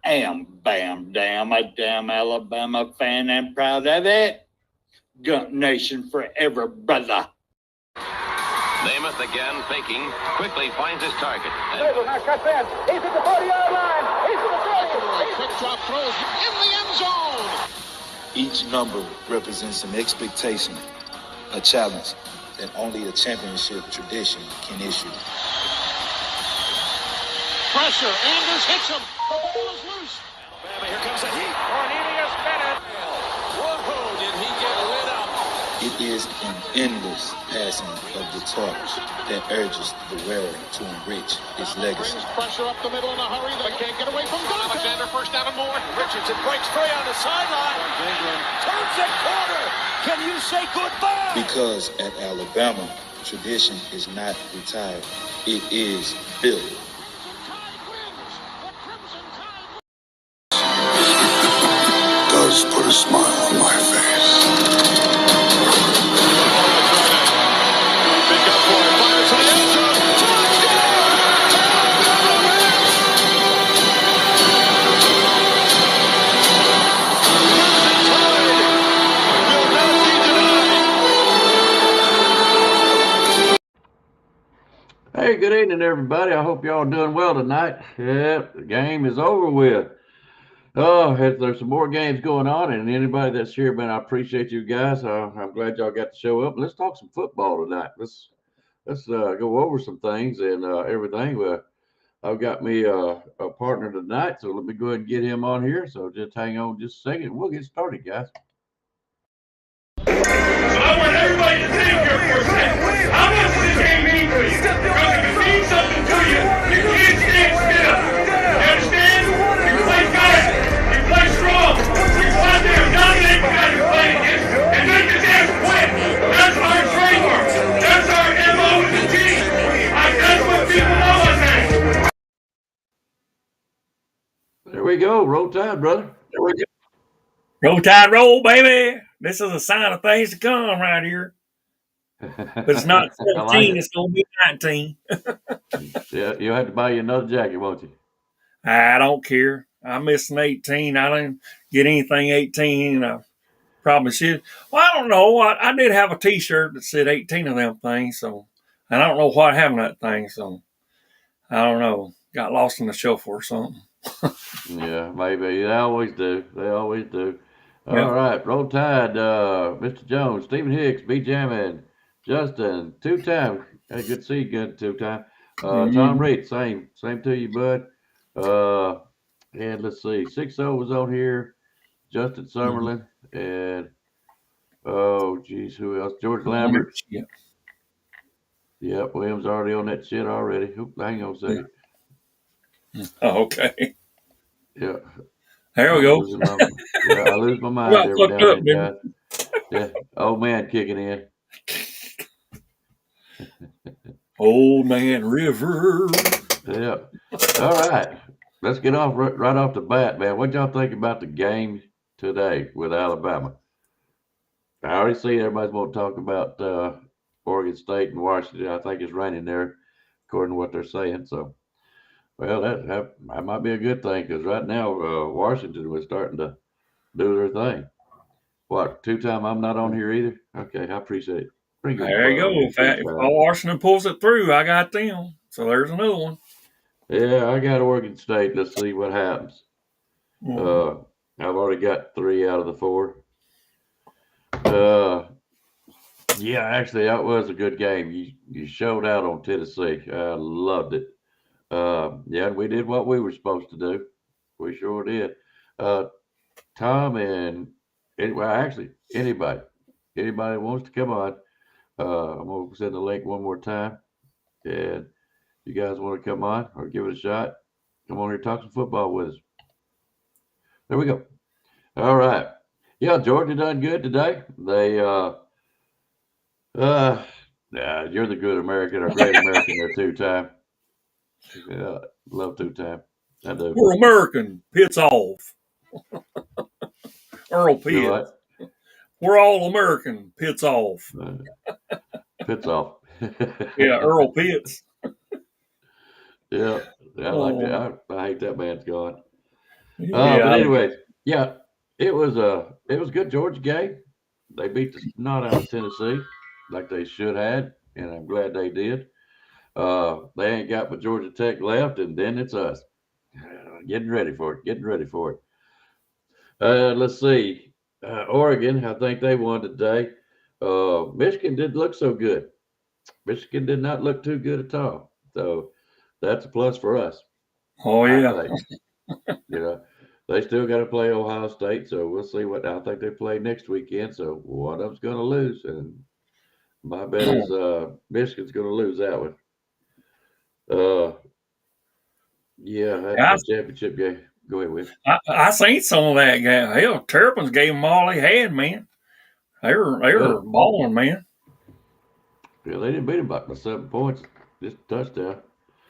Bam, damn, a damn Alabama fan and proud of it. Gump Nation forever, brother. Namath again faking, quickly finds his target. Now cuts in. He's at the 40-yard line. He's at the 30. Quick drop throws in the end zone. Each number represents an expectation, a challenge that only a championship tradition can issue. Pressure. Anders hits him. The ball is loose. Alabama, here comes the heat. Cornelius Bennett. Whoa, did he get lit up? It is an endless passing of the torch that urges the wearer to enrich his legacy. Brings pressure up the middle in a hurry. They can't get away from Dante. Alexander first down and more. Richardson breaks free on the sideline. Turns it corner. Can you say goodbye? Because at Alabama, tradition is not retired. It is built. Does put a smile on my face. Hey, good evening, everybody. I hope y'all doing well tonight. Yep, the game is over with. Oh, there's some more games going on, and anybody that's here, man, I appreciate you guys. I'm glad y'all got to show up. Let's talk some football tonight. Let's go over some things and everything. I've got me a partner tonight, so let me go ahead and get him on here. So just hang on just a second. We'll get started, guys. So I want everybody to think here for a second. How much does this game mean to you? Because if it means something to you, you can't stand still. You understand? You play good. You play strong. You go out there and dominate the guy you're playing against and make his ass quit. That's our trademark. That's our MO with the team. That's what people know us as. There we go. Roll Tide, brother. There we go. Roll Tide, roll, baby. This is a sign of things to come right here. But it's not 17, like it's going to be 19. Yeah, you'll have to buy you another jacket, won't you? I don't care. I'm missing 18. I didn't get anything 18. I probably should. Well, I don't know. I did have a T-shirt that said 18 of them things, so and I don't know what happened to that thing, so I don't know. Got lost in the shuffle or something. Yeah, maybe. They always do. They always do. All right, Roll Tide, Mr. Jones, Stephen Hicks, B. Jammin, Justin, two-time. Hey, good to see you again, two-time. Tom Reed, same to you, bud. And let's see, 6-0 was on here. Justin Summerlin and oh geez, who else? George Lambert. Yep, Williams already on that shit already. Hang on a second. Oh, okay. Yeah. There we go. I lose my mind every now and then, guys. Yeah, old man kicking in. Old Man River. Yeah. All right. Let's get off right off the bat, man. What y'all think about the game today with Alabama? I already see everybody's going to talk about Oregon State and Washington. I think it's raining there, according to what they're saying. So, well, that might be a good thing because right now Washington was starting to do their thing. What, two-time I'm not on here either? Okay, I appreciate it. There you go. If Washington pulls it through, I got them. So there's another one. Yeah, I got Oregon State. Let's see what happens. I've already got 3 out of the 4. Yeah, actually, that was a good game. You showed out on Tennessee. I loved it. Yeah, we did what we were supposed to do. We sure did. Tom and actually anybody wants to come on. I'm gonna send the link one more time, and you guys want to come on or give it a shot, come on here, talk some football with us. There we go. All right. Yeah, Georgia done good today. They you're the good American or great American there, two-time. Yeah, love two-time. I do. We're American. Pitts off. Earl Pitts. We're all American. Pitts off. Pitts off. Yeah, Earl Pitts. Yeah, I like that. I hate that man's gone. But anyway, yeah, it was a good Georgia game. They beat the snot out of Tennessee like they should have, and I'm glad they did. They ain't got but Georgia Tech left, and then it's us. Getting ready for it. Let's see. Oregon, I think they won today. Michigan didn't look so good. Michigan did not look too good at all. So that's a plus for us. Oh, yeah. They still got to play Ohio State, so we'll see what I think they play next weekend. So one of them's going to lose, and my bet is Michigan's going to lose that one. That's the championship game. Go ahead, Will. I seen some of that game. Hell, Terrapins gave them all they had, man. They were balling, man. Yeah, they didn't beat them by 7 points, just a touchdown.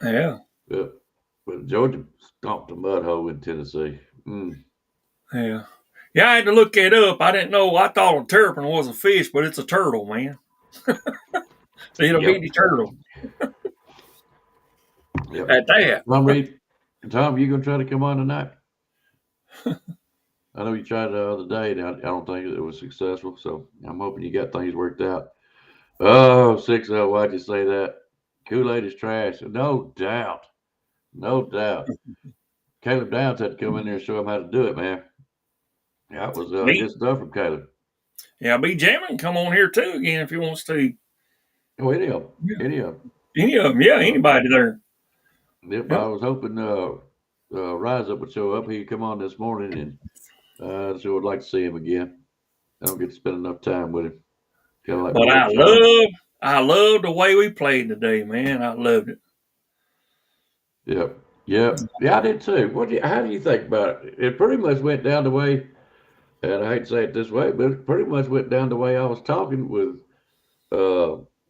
Yeah. But Georgia stomped a mud hole in Tennessee. Yeah. Yeah, I had to look it up. I didn't know. I thought a terrapin was a fish, but it's a turtle, man. It'll be the turtle. Yep. At that. Tom, you gonna try to come on tonight? I know you tried the other day, and I don't think it was successful. So I'm hoping you got things worked out. Oh, 6-0. Why'd you say that? Kool-Aid is trash. No doubt. Caleb Downs had to come in there and show him how to do it, man. That was good stuff from Caleb. Yeah, B. Jammin come on here too again if he wants to. Oh, any of them. Yeah, anybody there. Yep. I was hoping Rise Up would show up. He'd come on this morning, and so I'd like to see him again. I don't get to spend enough time with him. But I love the way we played today, man. I loved it. Yep. Yeah, I did too. How do you think about it? It pretty much went down the way, and I hate to say it this way, but it pretty much went down the way I was talking with.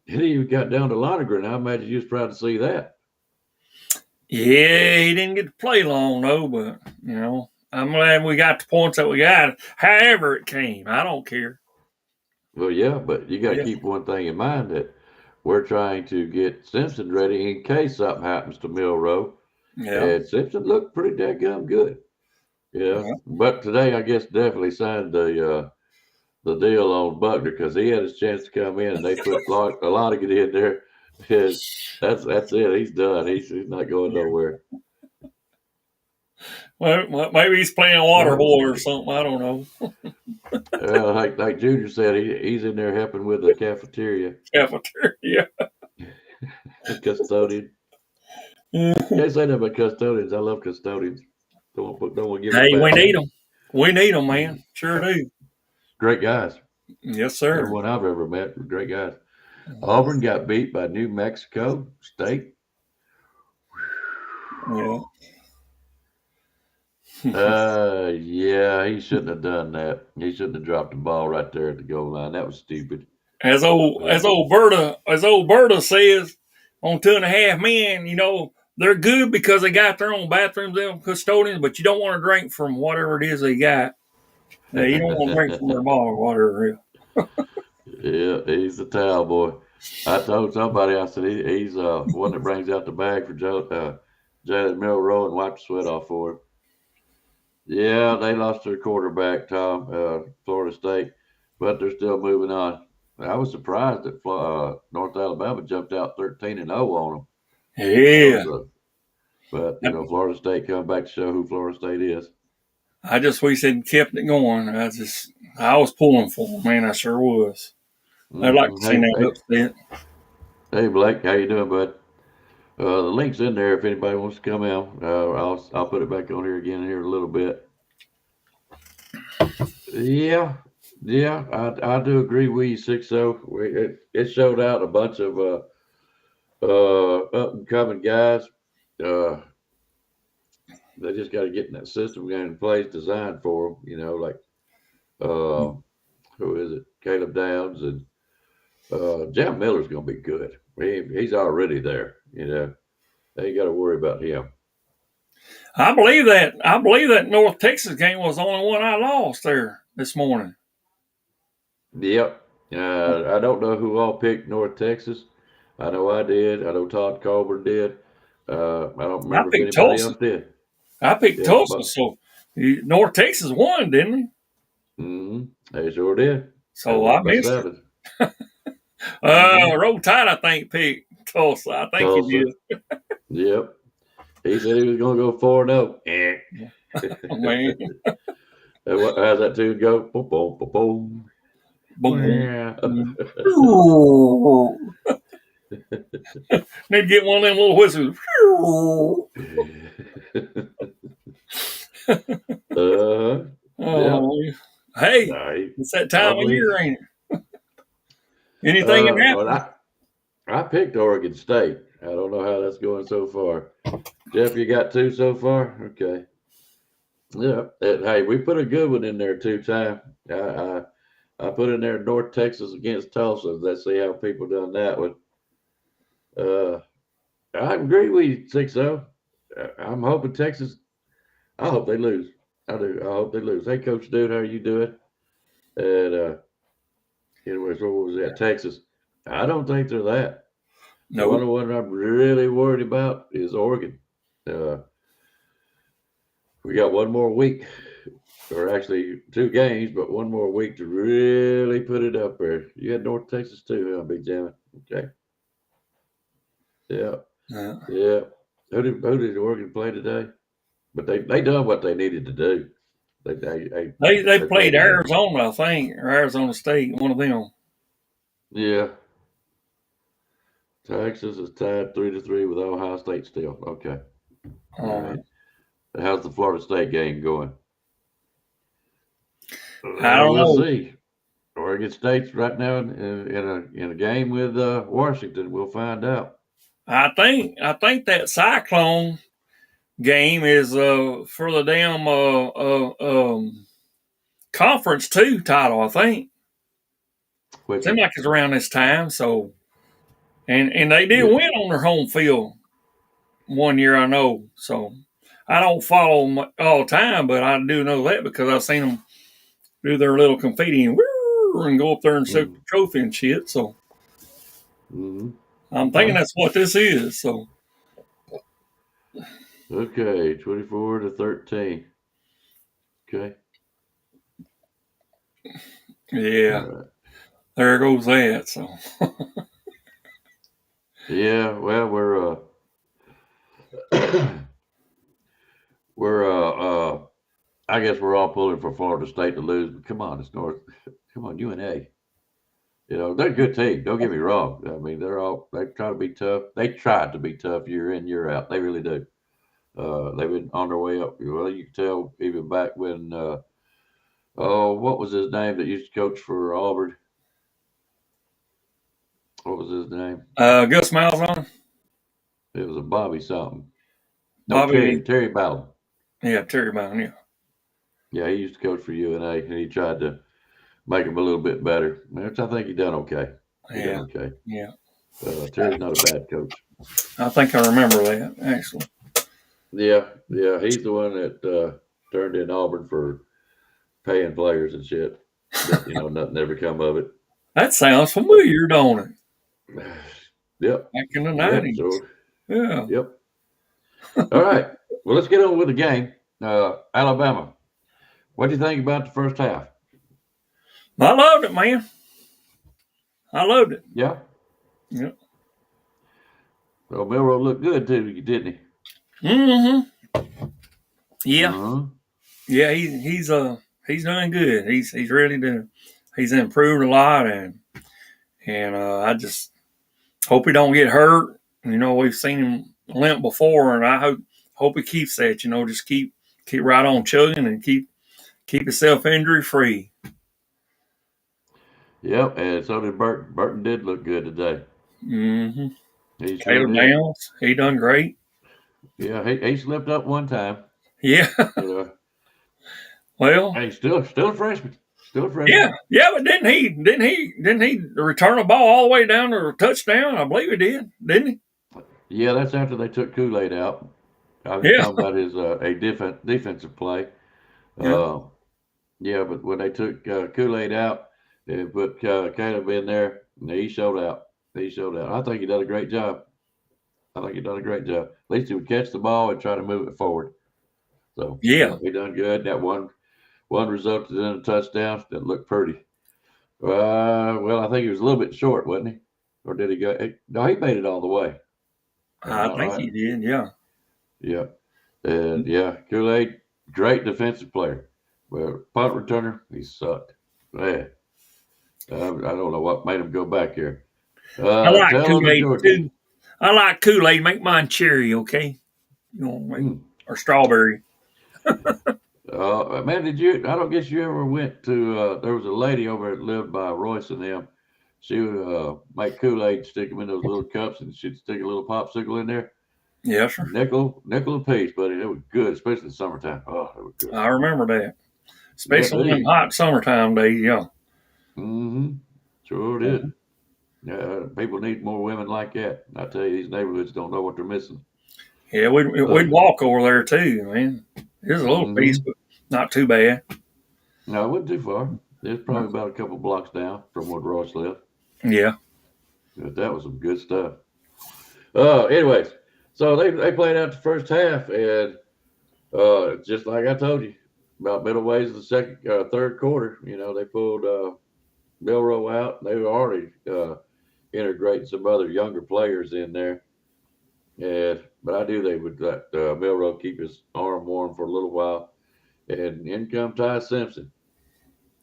He even got down to Lonergan. I imagine you was proud to see that. Yeah, he didn't get to play long though, but I'm glad we got the points that we got. However it came, I don't care. Well, yeah, but you got to keep one thing in mind, that we're trying to get Simpson ready in case something happens to Milroe. Yeah. And Simpson looked pretty daggum good. Yeah. But today, I guess, definitely signed the deal on Buckner, because he had his chance to come in, and they put a lot of it in there. That's it. He's done. He's not going nowhere. Well, maybe he's playing water boy or something. I don't know. Like Junior said, he's in there helping with the cafeteria. Custodian. Can't say that about custodians. I love custodians. Don't want to give. Hey, we need them. We need them, man. Sure do. Great guys. Yes, sir. Everyone I've ever met were great guys. Auburn got beat by New Mexico State. Yeah. Yeah, he shouldn't have done that. He shouldn't have dropped the ball right there at the goal line. That was stupid. As old Berta says, on 2.5 men, they're good because they got their own bathrooms, them custodians, but you don't want to drink from whatever it is they got. You don't want to drink from their ball or whatever it is. Yeah, he's the towel boy. I told somebody, I said, he's one that brings out the bag for Jalen Milroe and wipes the sweat off for him. Yeah, they lost their quarterback, Tom, Florida State, but they're still moving on. I was surprised that North Alabama jumped out 13-0 on them. Yeah. But, Florida State come back to show who Florida State is. I just wish they'd kept it going. I was pulling for them, man. I sure was. I'd like to see that upset. Hey, Blake, how you doing, bud? The link's in there if anybody wants to come out. I'll put it back on here again here in a little bit. Yeah, I do agree with you, 6-0. It showed out a bunch of up and coming guys. They just got to get in that system in place designed for them. Like who is it? Caleb Downs, and Jam Miller's going to be good. He's already there. They ain't got to worry about him. I believe that North Texas game was the only one I lost there this morning. Yep. I don't know who all picked North Texas. I know I did. I know Todd Colburn did. I don't remember if anybody else did. I picked Tulsa, so North Texas won, didn't they? They sure did. So I missed it. 7. Roll Tide, I think, picked Tulsa. I think Tulsa. he did. Yep. He said he was going to go 4-0. Oh, man. How's that tune go? Boom, boom, boom, boom. Boom. Yeah. Need to get one of them little whistles. Hey, it's that time of year, ain't it? Anything can happen. Well, I picked Oregon State. I don't know how that's going so far. Jeff, you got 2 so far? Okay. Yeah. Hey, we put a good one in there 2 times. I put in there North Texas against Tulsa. Let's see how people done that one. I agree with you, 6-0. I'm hoping Texas. I hope they lose. I do. I hope they lose. Hey, Coach Dude, how you doing? And anyways, what was that? Texas. I don't think they're that. No. One of what I'm really worried about is Oregon. We got one more week, or actually 2 games, but one more week to really put it up there. You had North Texas too, huh, Big Jammin? Okay. Yeah. Yeah. Who did Oregon play today? But they done what they needed to do. They played Arizona, I think, or Arizona State, one of them. Yeah. Texas is tied 3-3 with Ohio State still. Okay. All right. How's the Florida State game going? I don't know. We'll see. Oregon State's right now in a game with Washington. We'll find out. I think that Cyclone game is for the damn conference 2 title. I think. Seems like it's around this time. So, and they did win on their home field one year. I know. So I don't follow them all the time, but I do know that because I've seen them do their little confetti and go up there and soak the trophy and shit. So I'm thinking that's what this is. So. Okay, 24-13. Okay. Yeah. Right. There goes that. So. Yeah, well, we're I guess we're all pulling for Florida State to lose, but come on, it's North. Come on, UNA. You know, they're a good team. Don't get me wrong. I mean, they try to be tough. They tried to be tough year in, year out. They really do. They've been on their way up. Well, you can tell even back when, what was his name that used to coach for Auburn? What was his name? Gus Malzahn. It was a Bobby something. Bobby Terry Bowden. Yeah, Terry Bowden. Yeah. Yeah, he used to coach for UNA, and he tried to make him a little bit better, which I think he done okay. Yeah. Okay. Yeah. Terry's not a bad coach. I think I remember that actually. Yeah, he's the one that turned in Auburn for paying players and shit. But, nothing ever come of it. That sounds familiar, don't it? Yep. Back in the 90s. Sure. Yeah. Yep. All right. Well, let's get on with the game. Alabama. What do you think about the first half? I loved it, man. I loved it. Yeah. Yep. Well, Milroe looked good too, didn't he? Mm-hmm. Yeah. Uh-huh. Yeah, he's doing good. He's really doing. He's improved a lot, and I just hope he don't get hurt. We've seen him limp before, and I hope he keeps that. Just keep right on chugging and keep himself injury free. Yep, and so did Burton. Burton did look good today. Mm-hmm. Caleb Downs, he done great. Yeah, he slipped up one time. Yeah. Well, hey, still a freshman. Still a freshman. Yeah, but didn't he return a ball all the way down to a touchdown? I believe he did, didn't he? Yeah, that's after they took Kool-Aid out. I was talking about his defensive play. Yeah. But when they took Kool-Aid out and put Caleb in there, he showed out. I think he did a great job. At least he would catch the ball and try to move it forward. So Yeah. he done good. That one resulted in a touchdown that looked pretty. Well, I think he was a little bit short, wasn't he? Or did he go? No, he made it all the way. I think he did. Yeah. Yeah. And yeah, Kool-Aid, great defensive player. Well, punt returner, he sucked. Man, I don't know what made him go back here. I like tell him Kool-Aid to Georgia. too. I like Kool-Aid. Make mine cherry, okay? You know, or strawberry. Man, I don't guess you ever went to, there was a lady over that lived by Royce and them. She would make Kool-Aid, stick them in those little cups, and she'd stick a little popsicle in there. Yes, sir. Nickel a piece, buddy. It was good, especially in the summertime. Oh, it was good. I remember that. Especially in hot summertime days, yeah. Mm-hmm. Sure did. Yeah, people need more women like that. I tell you, these neighborhoods don't know what they're missing. Yeah, we'd walk over there too, man. It was a little piece, but not too bad. No, it wasn't too far. It's probably about a couple blocks down from where Royce lived. Yeah. But that was some good stuff. Anyways, so they played out the first half, and just like I told you, about middle ways of the third quarter, you know, they pulled Milroe out. They were already integrating some other younger players in there. But I knew they would let Milroe keep his arm warm for a little while. And in come Ty Simpson.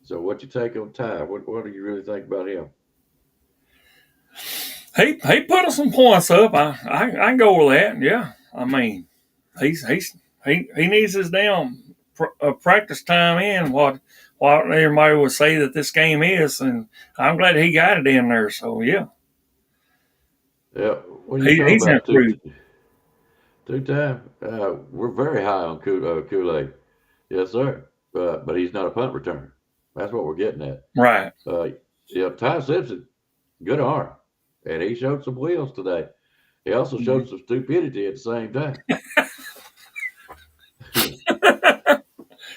So what you take on Ty? What do you really think about him? He put us some points up. I can go with that. Yeah. I mean, he needs his damn practice time in what everybody would say that this game is, and I'm glad he got it in there. So yeah. Yeah. He's improved. Two-time. We're very high on Kool-Aid. Yes, sir. But he's not a punt returner. That's what we're getting at. Right. Yeah, Ty Simpson, good arm. And he showed some wheels today. He also showed some stupidity at the same time.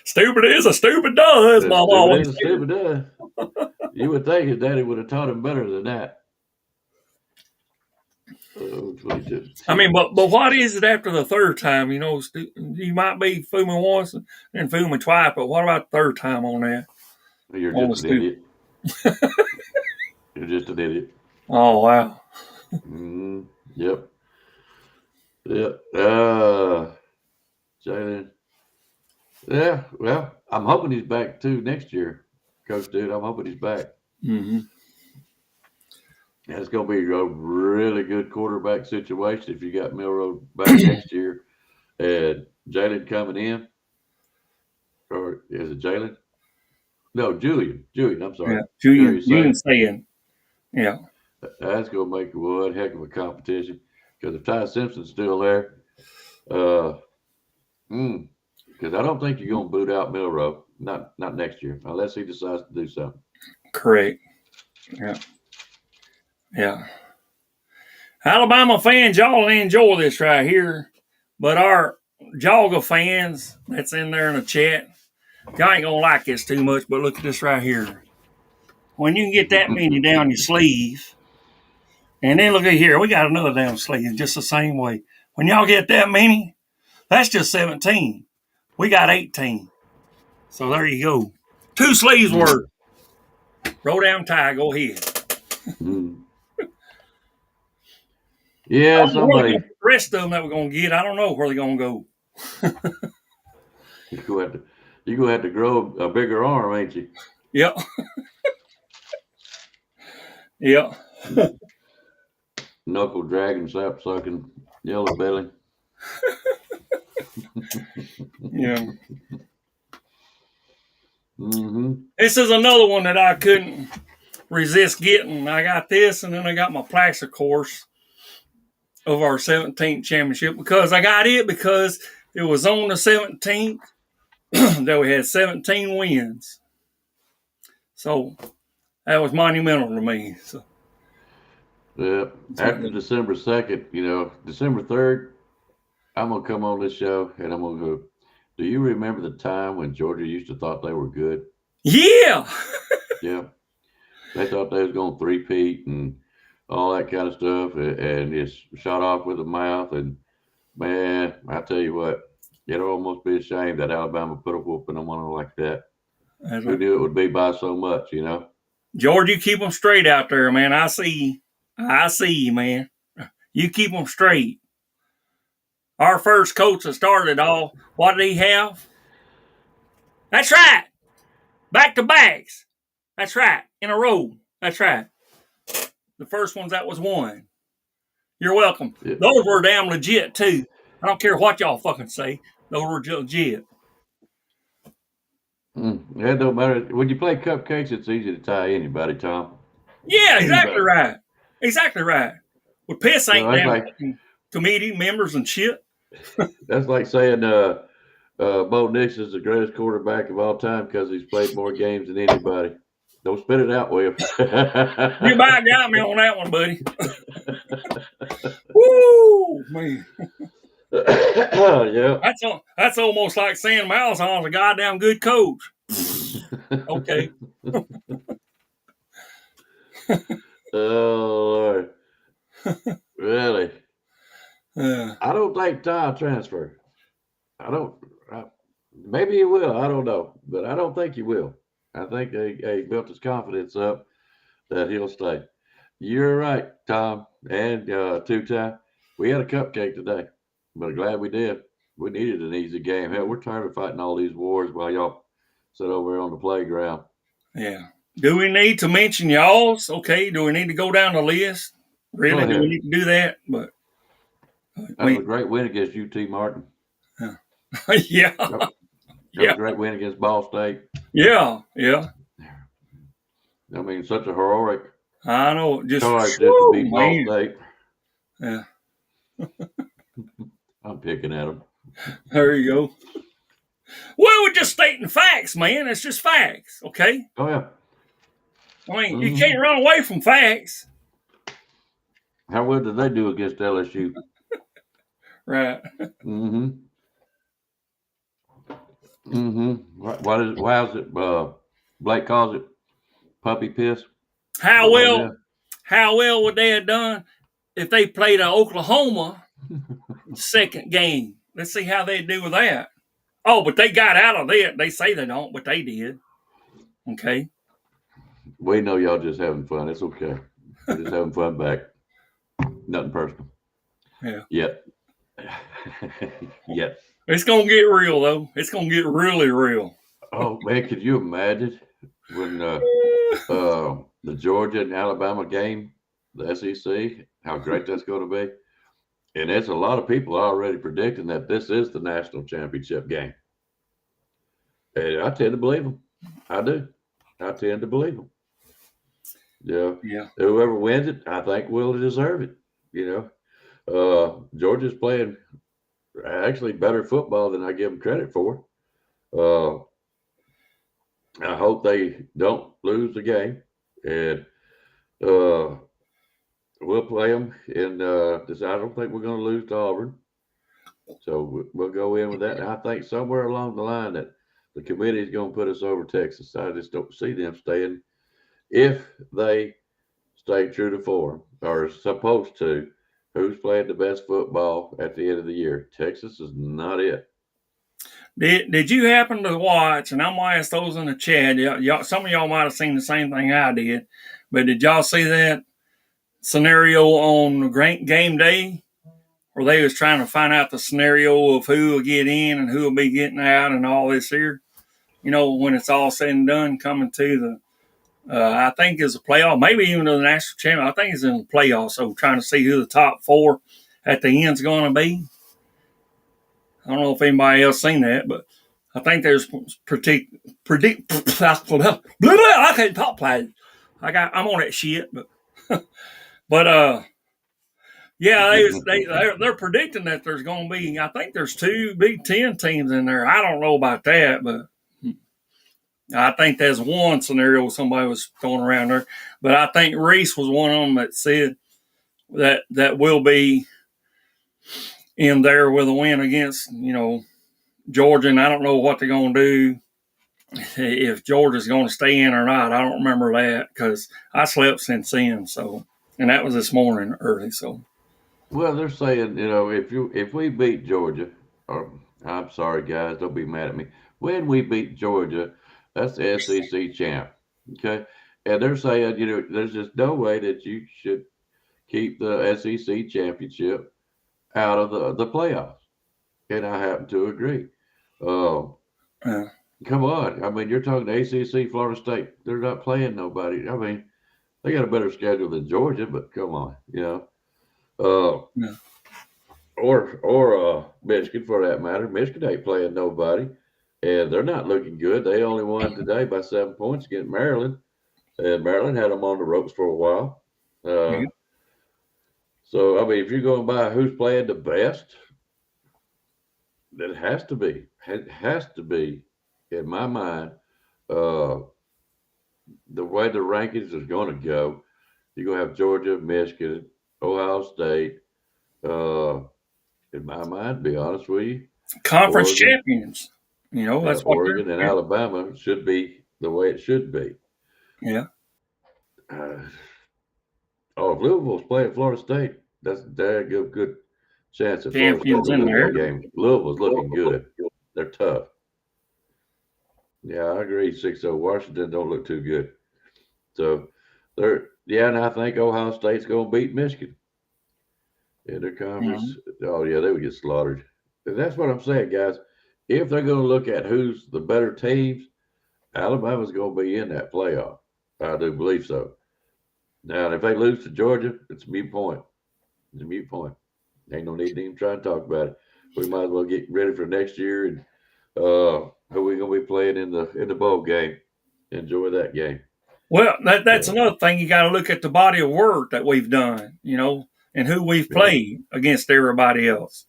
Stupid is a stupid does, Mom always said. Stupid does. You would think his daddy would have taught him better than that. I mean, but what is it after the third time? You know, you might be fooling once and then fooling twice, but what about the third time on that? You're just an idiot. You're just an idiot. Oh, wow. Yep. Jalen. Yeah, well, I'm hoping he's back too next year, Coach Dude. I'm hoping he's back. Mm-hmm. It's going to be a really good quarterback situation if you got Milroe back next year and Jalen coming in. Or is it Jalen? No, Julian. I'm sorry. Yeah, Julian saying. Yeah. That's going to make one heck of a competition because if Ty Simpson's still there, because I don't think you're going to boot out Milroe, not next year, unless he decides to do something. Correct. Yeah. Yeah. Alabama fans, y'all enjoy this right here. But our Georgia fans that's in there in the chat, y'all ain't going to like this too much, but look at this right here. When you can get that many down your sleeve, and then look at here, we got another down sleeve just the same way. When y'all get that many, that's just 17. We got 18. So there you go. 2 sleeves worth. Roll down tie, go ahead. Yeah, somebody. The rest of them that we're going to get, I don't know where they're going to go. You're going to have to grow a bigger arm, ain't you? Yep. Yep. Knuckle dragging, sap sucking, yellow belly. Yeah. Mm-hmm. This is another one that I couldn't resist getting. I got this, and then I got my plaster course of our 17th championship because it was on the 17th that we had 17 wins. So that was monumental to me. So. Yeah. After December 2nd, December 3rd, I'm going to come on this show and I'm going to go, do you remember the time when Georgia used to thought they were good? Yeah. Yeah. They thought they was going to three-peat and all that kind of stuff and just shot off with the mouth. And, man, I tell you what, It'd almost be a shame that Alabama put a whooping on one like that. That's Who right. knew it would be by so much, you know? George, you keep them straight out there, man. I see you, man. You keep them straight. Our first coach that started it all, what did he have? That's right. Back to backs. That's right. In a row. That's right. The first ones that was won. You're welcome. Yeah. Those were damn legit, too. I don't care what y'all fucking say. Those were legit. It don't matter. When you play cupcakes, it's easy to tie anybody, Tom. Yeah, exactly Anybody. right. Exactly right. Well, piss ain't No, that's damn like- fucking committee members and shit. That's like saying Bo Nix is the greatest quarterback of all time because he's played more games than anybody. Don't spit it out, Will. You about got me on that one, buddy. Woo, man. Yeah. That's almost like saying Malzahn's a goddamn good coach. Okay. Oh, Lord. Really? Yeah. I don't think Tom transfer. Maybe he will. I don't know. But I don't think he will. I think he built his confidence up that he'll stay. You're right, Tom, and two-time. We had a cupcake today, but glad we did. We needed an easy game. Hell, we're tired of fighting all these wars while y'all sit over here on the playground. Yeah. Do we need to mention y'all's? Okay. Do we need to go down the list? Really? Go Do we ahead. need to do that? But That was a great win against UT Martin. yeah. That was Yeah. a great win against Ball State. Yeah. Yeah. I mean, such a heroic I know. Just, charge just to beat Ball man. State. Yeah. I'm picking at them. There you go. Well, we're just stating facts, man. It's just facts. Okay. Oh, yeah. I mean, you can't run away from facts. How well did they do against LSU? Right. Mm-hmm. Mm-hmm. Why is it Blake calls it puppy piss? How well would they have done if they played Oklahoma second game? Let's see how they do with that. Oh, but they got out of it. They say they don't, but they did. Okay. We know y'all just having fun. It's okay. We're just having fun back. Nothing personal. Yeah. Yet. Yet. It's going to get real, though. It's going to get really real. Oh, man, could you imagine when the Georgia and Alabama game, the SEC, how great that's going to be? And there's a lot of people already predicting that this is the national championship game. And I tend to believe them. I do. I tend to believe them. Yeah. Yeah. Whoever wins it, I think will deserve it. You know, Georgia's playing actually better football than I give them credit for. I hope they don't lose the game, and we'll play them in this. I don't think we're going to lose to Auburn, so we'll go in with that. And I think somewhere along the line that the committee is going to put us over Texas. I just don't see them staying if they stay true to form or are supposed to. Who's playing the best football at the end of the year? Texas is not it. Did you happen to watch, and I'm going to ask those in the chat, y'all, some of y'all might have seen the same thing I did, but did y'all see that scenario on game day where they was trying to find out the scenario of who will get in and who will be getting out and all this here? You know, when it's all said and done, coming to the I think it's a playoff, maybe even to the national champion. I think it's in the playoffs, so trying to see who the top four at the end's going to be. I don't know if anybody else seen that, but I think there's predict. I can't talk play. I'm on that shit, but yeah, they're predicting that there's going to be. I think there's 2 Big Ten teams in there. I don't know about that, but I think there's one scenario somebody was throwing around there. But I think Reese was one of them that said that will be in there with a win against, you know, Georgia. And I don't know what they're going to do, if Georgia's going to stay in or not. I don't remember that because I slept since then. So, and that was this morning early. So, well, they're saying, you know, if we beat Georgia, or I'm sorry, guys. Don't be mad at me. When we beat Georgia, that's the SEC champ. Okay. And they're saying, there's just no way that you should keep the SEC championship out of the playoffs. And I happen to agree. Yeah. Come on. I mean, you're talking ACC, Florida State. They're not playing nobody. I mean, they got a better schedule than Georgia, but come on, Yeah. Or Michigan for that matter. Michigan ain't playing nobody, and they're not looking good. They only won today by 7 points against Maryland, and Maryland had them on the ropes for a while. Yeah. So I mean, if you're going by who's playing the best, it has to be. It has to be, in my mind, the way the rankings is going to go. You're going to have Georgia, Michigan, Ohio State. In my mind, to be honest with you, Conference Oregon. Champions. That's what Oregon and Alabama should be the way it should be. Yeah. If Louisville's playing Florida State, that's a damn good chance of Champions in there. Game. Louisville's looking good. They're tough. Yeah, I agree. 6-0. Washington don't look too good. So and I think Ohio State's going to beat Michigan in their conference. Oh yeah, they would get slaughtered. And that's what I'm saying, guys. If they're going to look at who's the better teams, Alabama's going to be in that playoff. I do believe so. Now, if they lose to Georgia, it's a moot point. It's a moot point. Ain't no need to even try and talk about it. We might as well get ready for next year and who we going to be playing in the bowl game. Enjoy that game. Well, that's another thing. You got to look at the body of work that we've done, and who we've played against everybody else.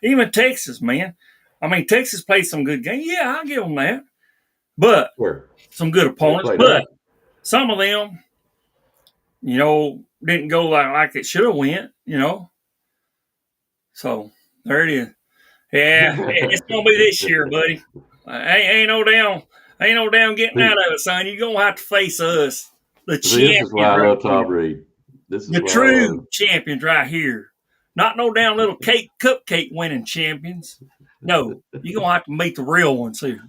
Even Texas, man. I mean, Texas played some good games. Yeah, I'll give them that. But some good opponents. But some of them, didn't go like it should have went, So there it is. Yeah, it's gonna be this year, buddy. Ain't no down getting out of it, son. You're gonna have to face us, the champions. This is why I love Tom Reed. This is the true champions right here. Not no down little cupcake winning champions. No, you're gonna have to meet the real ones here.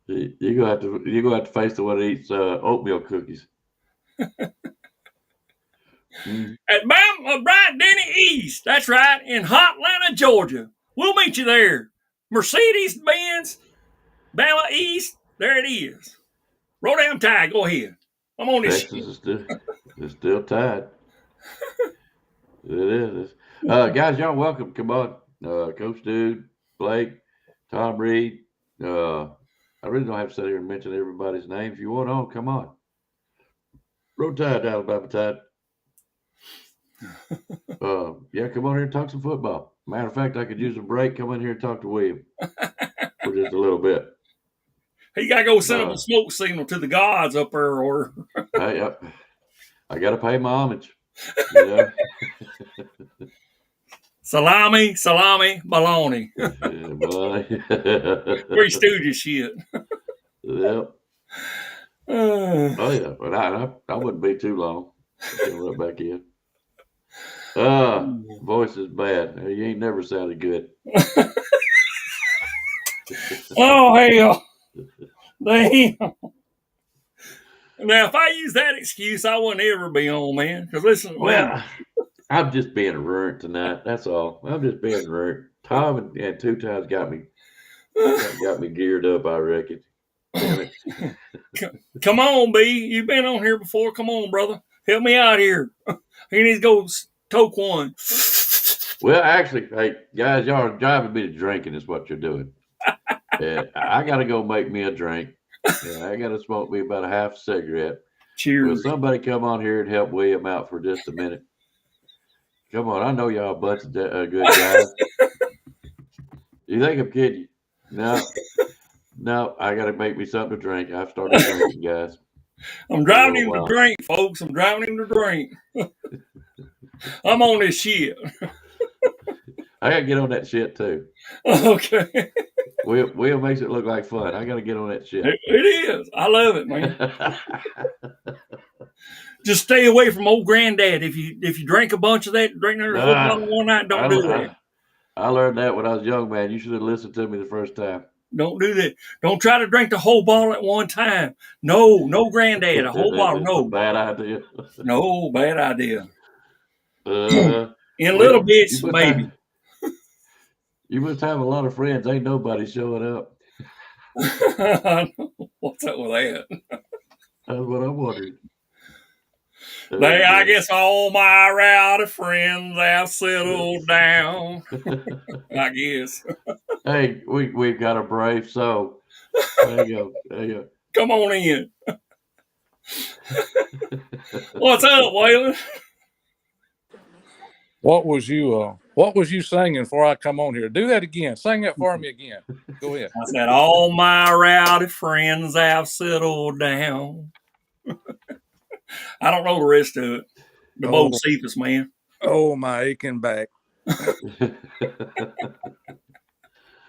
You're gonna have to face the one that eats oatmeal cookies. At Bryant Denny East. That's right, in Hotlanta, Georgia. We'll meet you there. Mercedes-Benz, Bama East. There it is. Roll down Tide. Go ahead. I'm on this. Texas is still tied. It is. Guys, y'all welcome. Come on. Coach Dude, Blake, Tom Reed. I really don't have to sit here and mention everybody's name. If you want on, come on. Roll Tide, Alabama Tide. Come on here and talk some football. Matter of fact, I could use a break. Come in here and talk to William for just a little bit. He got to go send him a smoke signal to the gods up there, or I got to pay my homage. Salami, baloney. Three Stooges shit. Yep. But I wouldn't be too long. I'll right back in. Voice is bad. You ain't never sounded good. Oh, hell. Damn. Now, if I use that excuse, I wouldn't ever be on, man. Because listen, I'm just being ruined tonight. That's all. I'm just being ruined. Tom and 2 times got me geared up, I reckon. Damn it. Come on, B. You've been on here before. Come on, brother. Help me out here. He needs to go toke one. Well, actually, hey, guys, y'all are driving me to drinking is what you're doing. I got to go make me a drink. I got to smoke me about a half cigarette. Cheers. Will somebody come on here and help William out for just a minute? Come on. I know y'all a bunch of good guys. You think I'm kidding you? No, I got to make me something to drink. I've started drinking, guys. I'm driving him to drink, folks. I'm driving him to drink. I'm on this shit. I got to get on that shit, too. Okay. Will makes it look like fun. I got to get on that shit. It is. I love it, man. Just stay away from old granddad. If you drink a bunch of that, drink another football one night, don't do that. I learned that when I was young, man. You should have listened to me the first time. Don't do that. Don't try to drink the whole bottle at one time. No, granddad, a whole bottle. It's a No, bad idea. no, bad idea. Uh, In well, little bits, you must maybe. have- You must have a lot of friends. Ain't nobody showing up. What's up with that? That's what I'm wondering. I guess all my rowdy friends have settled down. I guess. Hey, we've got a brave soul. There you go. There you Come on in. What's up, Waylon? What was you singing before I come on here? Do that again. Sing that for me again. Go ahead. I said, all my rowdy friends have settled down. I don't know the rest of it. The Bocephus, man. Oh, my aching back. go.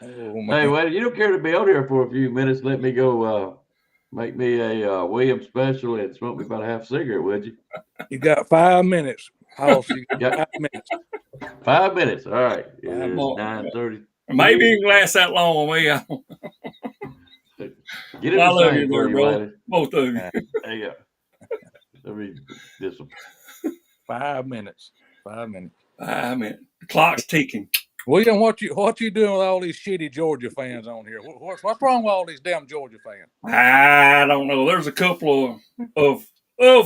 Oh, Hey, man. well, you don't care to be on here for a few minutes? Let me go make me a Williams special and smoke me about a half cigarette, would you? You got 5 minutes. House, you got 5 minutes. 5 minutes. All right. It is more. 9:30. Maybe it can last that long with me. Get it I the love same you, for there, you, bro. lady. Both of you. There you go. Let me this one. 5 minutes. 5 minutes. I mean, the clock's ticking. William, what you doing with all these shitty Georgia fans on here? What's wrong with all these damn Georgia fans? I don't know. There's a couple of I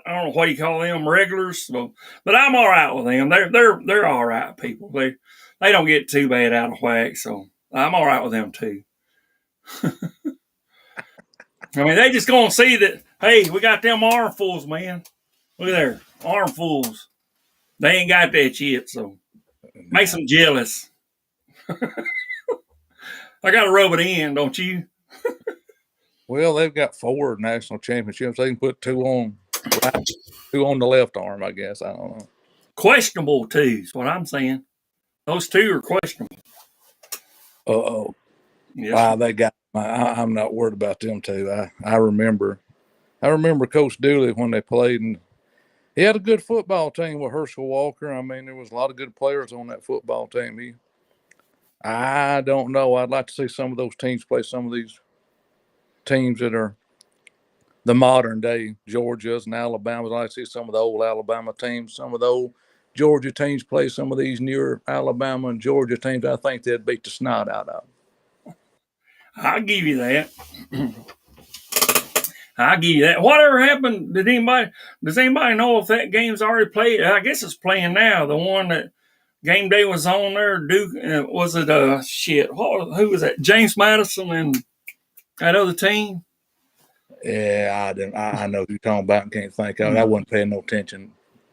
don't know what you call them, regulars. So, but I'm all right with them. They're all right people. They don't get too bad out of whack. So I'm all right with them too. I mean, they just gonna see that. Hey, we got them armfuls, man. Look at there, armfuls. They ain't got that yet, so makes them jealous. I got to rub it in, don't you? Well, they've got 4 national championships. They can put 2 on right, 2 on the left arm, I guess. I don't know. Questionable too is what I'm saying. Those 2 are questionable. Uh-oh. Yes. Wow, they got. I'm not worried about them too. I remember Coach Dooley when they played, and he had a good football team with Herschel Walker. I mean, there was a lot of good players on that football team. I don't know. I'd like to see some of those teams play some of these teams that are the modern day Georgias and Alabamas. I'd like to see some of the old Alabama teams, some of the old Georgia teams play some of these newer Alabama and Georgia teams. I think they'd beat the snot out of them. I'll give you that. I'll give you that. Whatever happened? Does anybody know if that game's already played? I guess it's playing now. The one that game day was on there. Duke was it? Who was that? James Madison and that other team. Yeah, I know who you're talking about and can't think of it. I wasn't paying no attention.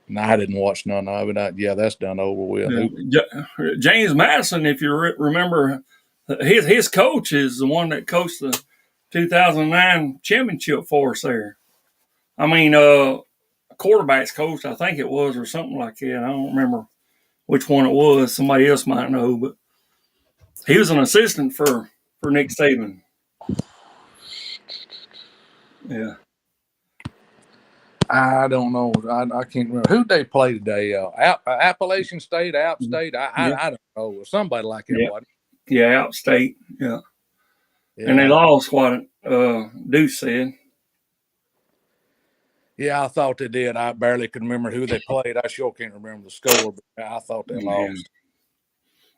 No, I didn't watch none of it. That's done over with. James Madison, if you remember, his coach is the one that coached the 2009 championship for us there. I mean, quarterback's coach, I think it was, or something like that. I don't remember which one it was. Somebody else might know, but he was an assistant for Nick Saban. Yeah. I don't know. I can't remember. Who'd they play today? Appalachian State, App State? I don't know. Somebody like that. Yeah. Yeah, App State. Yeah. Yeah. And they lost what Deuce said. Yeah, I thought they did. I barely could remember who they played. I sure can't remember the score, but I thought they lost.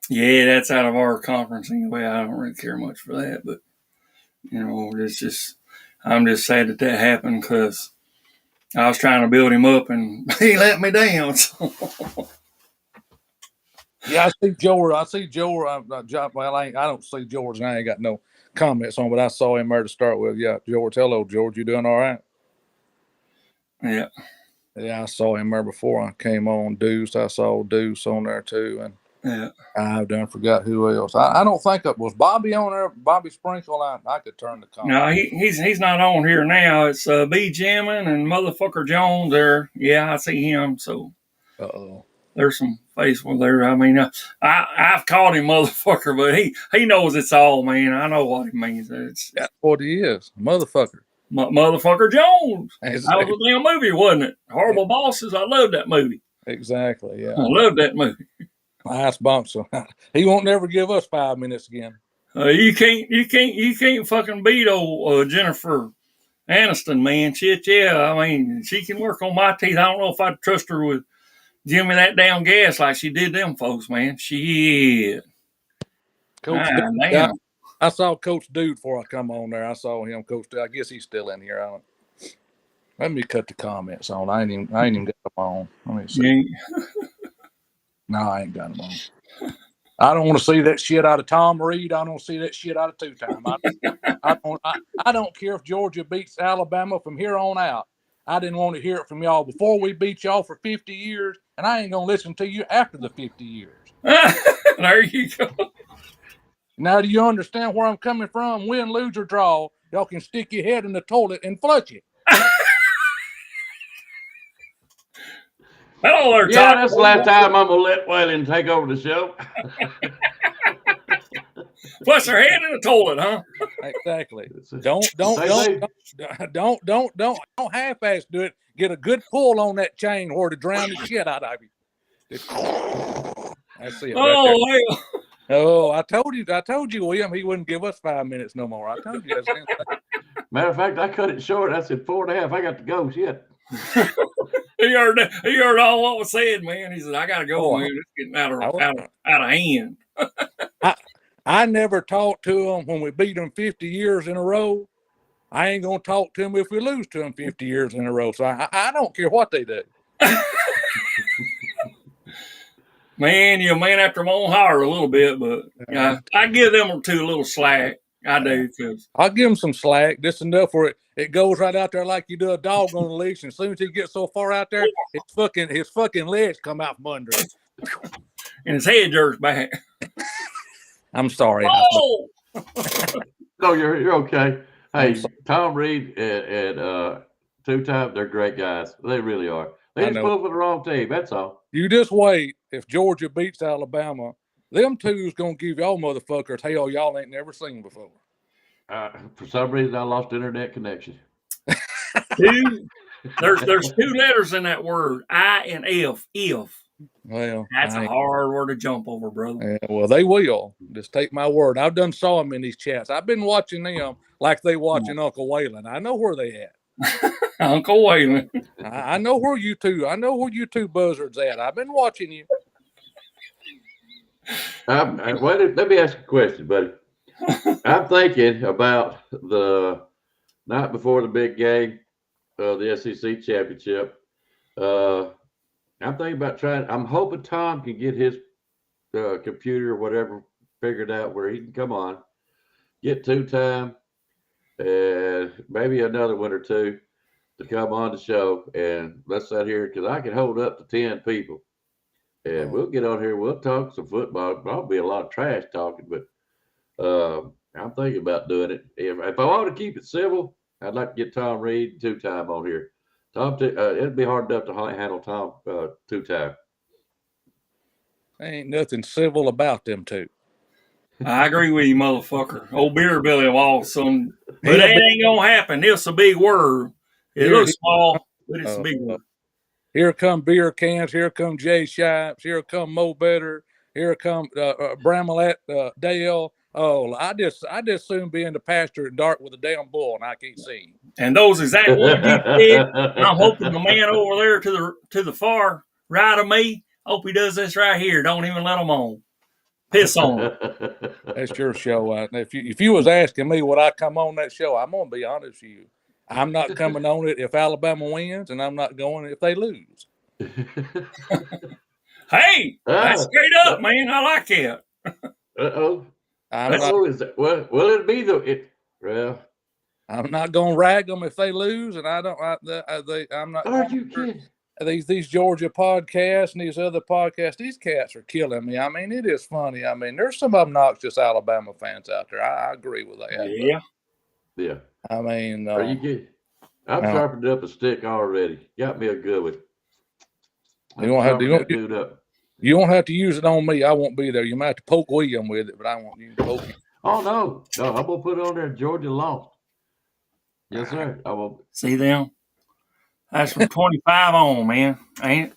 Yeah, that's out of our conference anyway. I don't really care much for that, but I'm just sad that happened because I was trying to build him up and he let me down. So. Yeah, I see George. Well, I don't see George, and I ain't got no comments on, but I saw him there to start with. Yeah, George. Hello, George. You doing all right? Yeah. Yeah, I saw him there before I came on. Deuce. I saw Deuce on there too, and yeah, I've done forgot who else. I don't think it was Bobby on there. Bobby Sprinkle. I could turn the comment. No, he's not on here now. It's B. Jammin and motherfucker Jones there. Yeah, I see him. So. Uh-oh. There's some Facebook there. I mean, I've called him motherfucker, but he knows it's all, man. I know what he means. That's what he is, motherfucker. Motherfucker Jones. Exactly. That was a damn movie, wasn't it? Horrible Bosses. I loved that movie. Exactly. Yeah. I loved that movie. Ice boxer. He won't never give us 5 minutes again. You can't fucking beat old Jennifer Aniston, man. Shit, yeah. I mean, she can work on my teeth. I don't know if I'd trust her with giving me that damn gas like she did them folks, man. Shit. Coach Dude, damn. I saw Coach Dude before I come on there. I saw him, Coach Dude. I guess he's still in here. Let me cut the comments on. I ain't even got them on. Let me see. No, I ain't got them on. I don't want to see that shit out of Tom Reed. I don't see that shit out of two-time. I don't care if Georgia beats Alabama from here on out. I didn't want to hear it from y'all before we beat y'all for 50 years, and I ain't going to listen to you after the 50 years. There you go. Now, do you understand where I'm coming from? Win, lose, or draw, y'all can stick your head in the toilet and flush it. Yeah, that's the last time I'm going to let Waylon take over the show. Flush her head in the toilet, huh? Exactly. Don't half-ass do it. Get a good pull on that chain or to drown the shit out of you. That's it. Right there. Oh, I told you, William, he wouldn't give us 5 minutes no more. I told you. Matter of fact, I cut it short. I said 4.5. I got to go. Shit. He heard all what was said, man. He said, I got to go, man. It's getting out of hand. I never talked to them when we beat them 50 years in a row. I ain't going to talk to them if we lose to them 50 years in a row. So I don't care what they do. Man, you're a man after my own heart a little bit, but I give them two a little slack. I do. I'll give them some slack, just enough where it goes right out there like you do a dog on a leash. And as soon as he gets so far out there, his fucking legs come out from under him. And his head jerks back. I'm sorry. Oh! No, you're okay. Hey, Tom Reed and two-time, they're great guys. They really are. They just put up with the wrong team. That's all. You just wait. If Georgia beats Alabama, them two's going to give y'all motherfuckers hell y'all ain't never seen before. For some reason, I lost internet connection. There's two letters in that word, I and F. If. Well, that's a hard word to jump over, brother. Yeah, well, they will. Just take my word. I've done saw them in these chats. I've been watching them like they watching Uncle Waylon. I know where they at. Uncle Waylon. I know where you two buzzards at. I've been watching you. Let me ask you a question, buddy. I'm thinking about the night before the big game, the SEC championship. I'm thinking about I'm hoping Tom can get his computer or whatever figured out where he can come on, get two-time, and maybe another one or two to come on the show. And let's sit here, because I can hold up to 10 people. And we'll get on here. We'll talk some football. Probably be a lot of trash talking, but I'm thinking about doing it. If I want to keep it civil, I'd like to get Tom Reed two-time on here. Tom, it'd be hard enough to handle Tom two-time. Ain't nothing civil about them two. I agree with you, motherfucker. Old Beer Billy Walson. But that ain't going to happen. It's a big word. It looks small, but it's a big word. Here come beer cans. Here come Jay Shipes. Here come Mo Better. Here come Bramlett Dale. Oh, I just soon be in the pasture at dark with a damn bull, and I can't see him. And those exact words you said. I'm hoping the man over there to the far right of me. Hope he does this right here. Don't even let him on. Piss on him. That's your show. If you was asking me would I come on that show, I'm gonna be honest with you. I'm not coming on it if Alabama wins, and I'm not going if they lose. Hey, that's straight up, man. I like it. Uh-oh. It'd be well. I'm not going to rag them if they lose, and I'm not. Are you kidding? These Georgia podcasts and these other podcasts, these cats are killing me. I mean, it is funny. I mean, there's some obnoxious Alabama fans out there. I agree with that. Yeah. Yeah. I mean, are you kidding? I've sharpened up a stick already. Got me a good one. You won't have to use it on me. I won't be there. You might have to poke William with it, but I won't. You can poke him. Oh no! I'm gonna put it on there. Georgia lost. Yes, sir. I will. See them? That's from 25 on, man. Ain't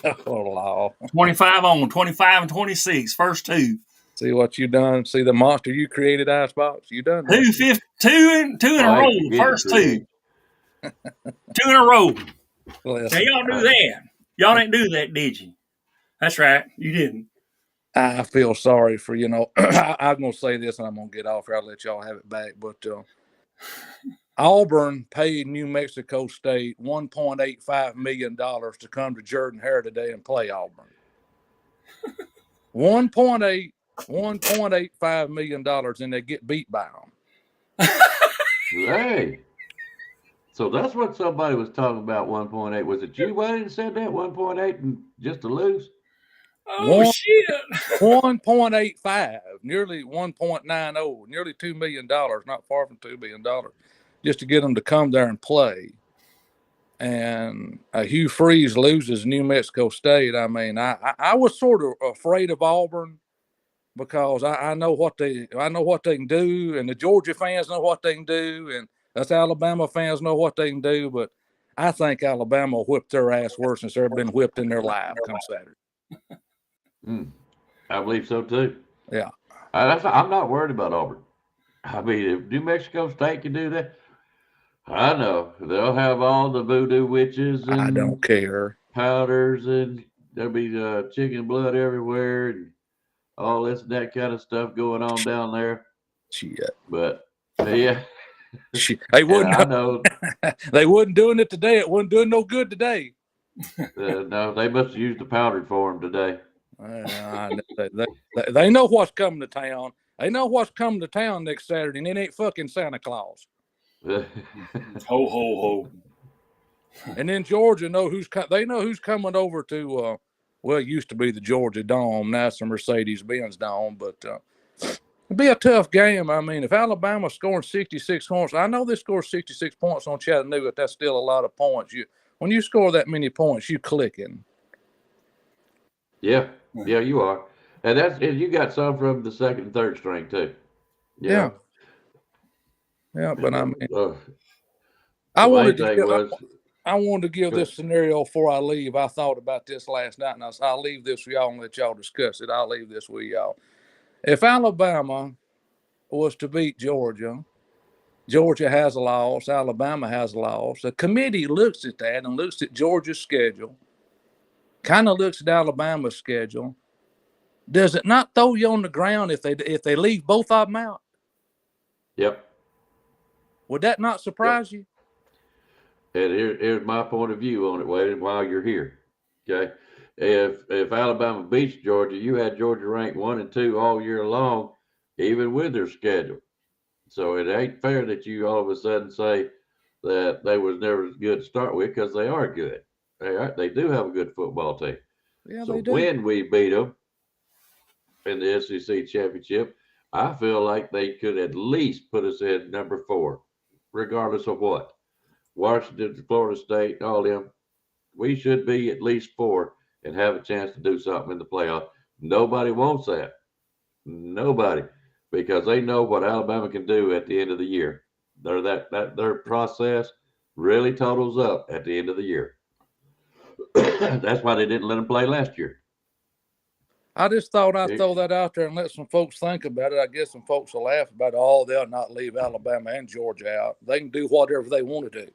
it? Oh, Lord. 25 on, 25 and 26, first two. See what you done? See the monster you created, Icebox? You done that. Two in a I row, ain't the forget first to create. two. Two in a row. Now, Listen, y'all do that. Y'all didn't do that, did you? That's right. You didn't. I feel sorry for, I'm going to say this and I'm going to get off here. I'll let y'all have it back. But Auburn paid New Mexico State $1.85 million to come to Jordan-Hare today and play Auburn. $1.85 million, and they get beat by them. Hey. So that's what somebody was talking about, 1.8. Was it you, Wayne, that said that? 1.8 and just to lose? Oh, shit. 1.85, nearly 1.90, nearly $2 million, not far from $2 million, just to get them to come there and play. And Hugh Freeze loses New Mexico State. I mean, I was sort of afraid of Auburn because I know what they can do, and the Georgia fans know what they can do, and us Alabama fans know what they can do. But I think Alabama will whip their ass worse than they've ever been whipped in their life come Saturday. I believe so too. Yeah. I'm not worried about Auburn. I mean, if New Mexico State can do that, I know they'll have all the voodoo witches and I don't care. powders, and there'll be chicken blood everywhere and all this and that kind of stuff going on down there. Shit. But yeah, they wouldn't. I know they wasn't doing it today. It wasn't doing no good today. no, they must have used the powdered for them today. They know what's coming to town. They know what's coming to town next Saturday, and it ain't fucking Santa Claus. Ho ho ho. And then Georgia know they know who's coming over to. Well, it used to be the Georgia Dome. Now it's the Mercedes-Benz Dome, but it'd be a tough game. I mean, if Alabama's scoring 66 points, I know they scored 66 points on Chattanooga. That's still a lot of points. When you score that many points, you clicking. Yeah, you are, and you got some from the second and third string too. Yeah, but I mean, I wanted to give this scenario before I leave. I thought about this last night, and I'll leave this with y'all and let y'all discuss it. I'll leave this with y'all. If Alabama was to beat Georgia, Georgia has a loss, Alabama has a loss. The committee looks at that and looks at Georgia's schedule, kind of looks at Alabama's schedule. Does it not throw you on the ground if they leave both of them out? Yep. Would that not surprise you? And here's my point of view on it, Wade, while you're here. Okay. If Alabama beats Georgia, you had Georgia ranked 1 and 2 all year long, even with their schedule. So it ain't fair that you all of a sudden say that they was never as good to start with, because they are good. They do have a good football team. Yeah, so they do. When we beat them in the SEC championship, I feel like they could at least put us in number 4, regardless of what. Washington, Florida State, all them, we should be at least 4 and have a chance to do something in the playoff. Nobody wants that. Nobody, because they know what Alabama can do at the end of the year. Their process really totals up at the end of the year. That's why they didn't let them play last year. I just thought I'd throw that out there and let some folks think about it. I guess some folks will laugh about it. Oh, they'll not leave Alabama and Georgia out. They can do whatever they want to do.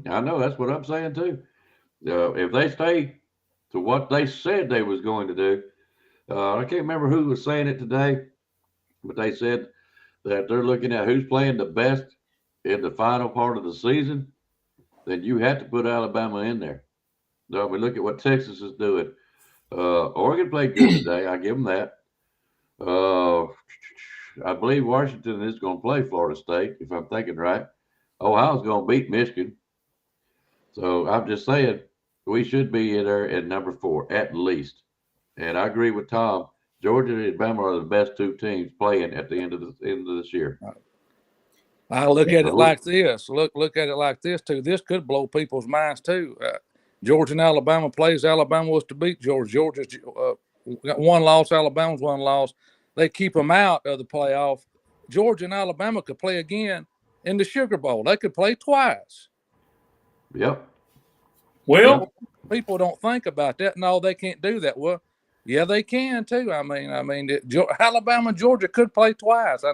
I know, that's what I'm saying too. If they stay to what they said they was going to do, I can't remember who was saying it today, but they said that they're looking at who's playing the best in the final part of the season. Then you have to put Alabama in there. So we look at what Texas is doing. Oregon played good today. I give them that. I believe Washington is going to play Florida State, if I'm thinking right. Ohio's going to beat Michigan. So I'm just saying we should be in there at number 4 at least. And I agree with Tom. Georgia and Alabama are the best 2 teams playing at the end of this year. I look at it like this. Look at it like this too. This could blow people's minds too. Georgia and Alabama plays. Alabama was to beat Georgia. Georgia's got 1 loss. Alabama's 1 loss. They keep them out of the playoff. Georgia and Alabama could play again in the Sugar Bowl. They could play twice. Yep. Well, People don't think about that. No, they can't do that. Well, yeah, they can too. Alabama and Georgia could play twice. I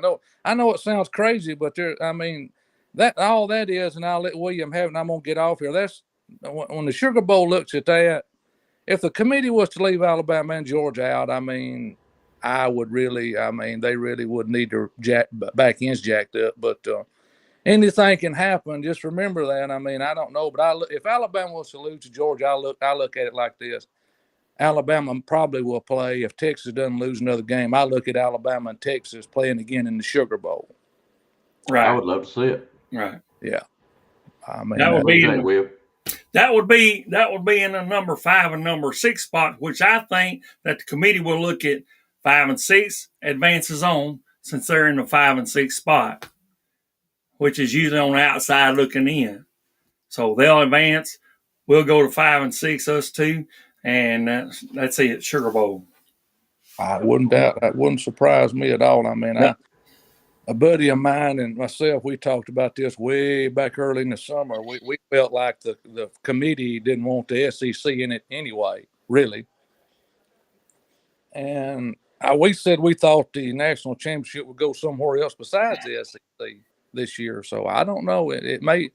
know it sounds crazy, but that all that is, and I'll let William have it. And I'm gonna get off here. That's when the Sugar Bowl looks at that. If the committee was to leave Alabama and Georgia out, I would really, they really would need their back ends jacked up. But anything can happen. Just remember that. I don't know, but if Alabama was to lose to Georgia, I look at it like this. Alabama probably will play. If Texas doesn't lose another game, I look at Alabama and Texas playing again in the Sugar Bowl. Right. I would love to see it. Right. Yeah. That would be in the number 5 and number 6 spot, which I think that the committee will look at 5 and 6 advances on, since they're in the 5 and 6 spot, which is usually on the outside looking in. So they'll advance. We'll go to 5 and 6, us two, and that's it. Sugar Bowl. I wouldn't doubt. That wouldn't surprise me at all. A buddy of mine and myself, we talked about this way back early in the summer. We felt like the committee didn't want the SEC in it anyway, really. And we said we thought the national championship would go somewhere else besides the SEC this year. So I don't know. It may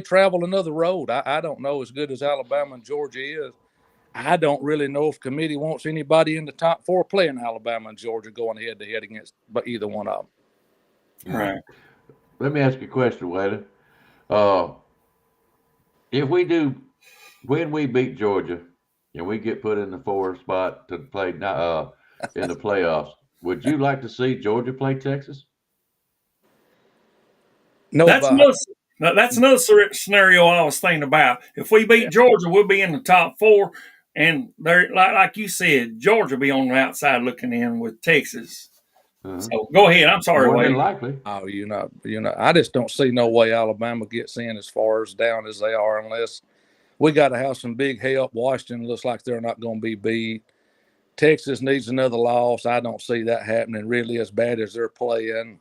travel another road. I don't know. As good as Alabama and Georgia is, I don't really know if committee wants anybody in the top 4 playing Alabama and Georgia going head to head against either one of them. Right. Let me ask you a question, Waylon. When we beat Georgia and we get put in the 4 spot to play in the playoffs, would you like to see Georgia play Texas? No, that's another scenario I was thinking about. If we beat Georgia, we'll be in the top 4, and they're like you said, Georgia be on the outside looking in with Texas. So go ahead. I'm sorry, More than Wade. likely. Oh, I just don't see no way Alabama gets in as far as down as they are, unless we got to have some big help. Washington looks like they're not going to be beat. Texas needs another loss. I don't see that happening really as bad as they're playing.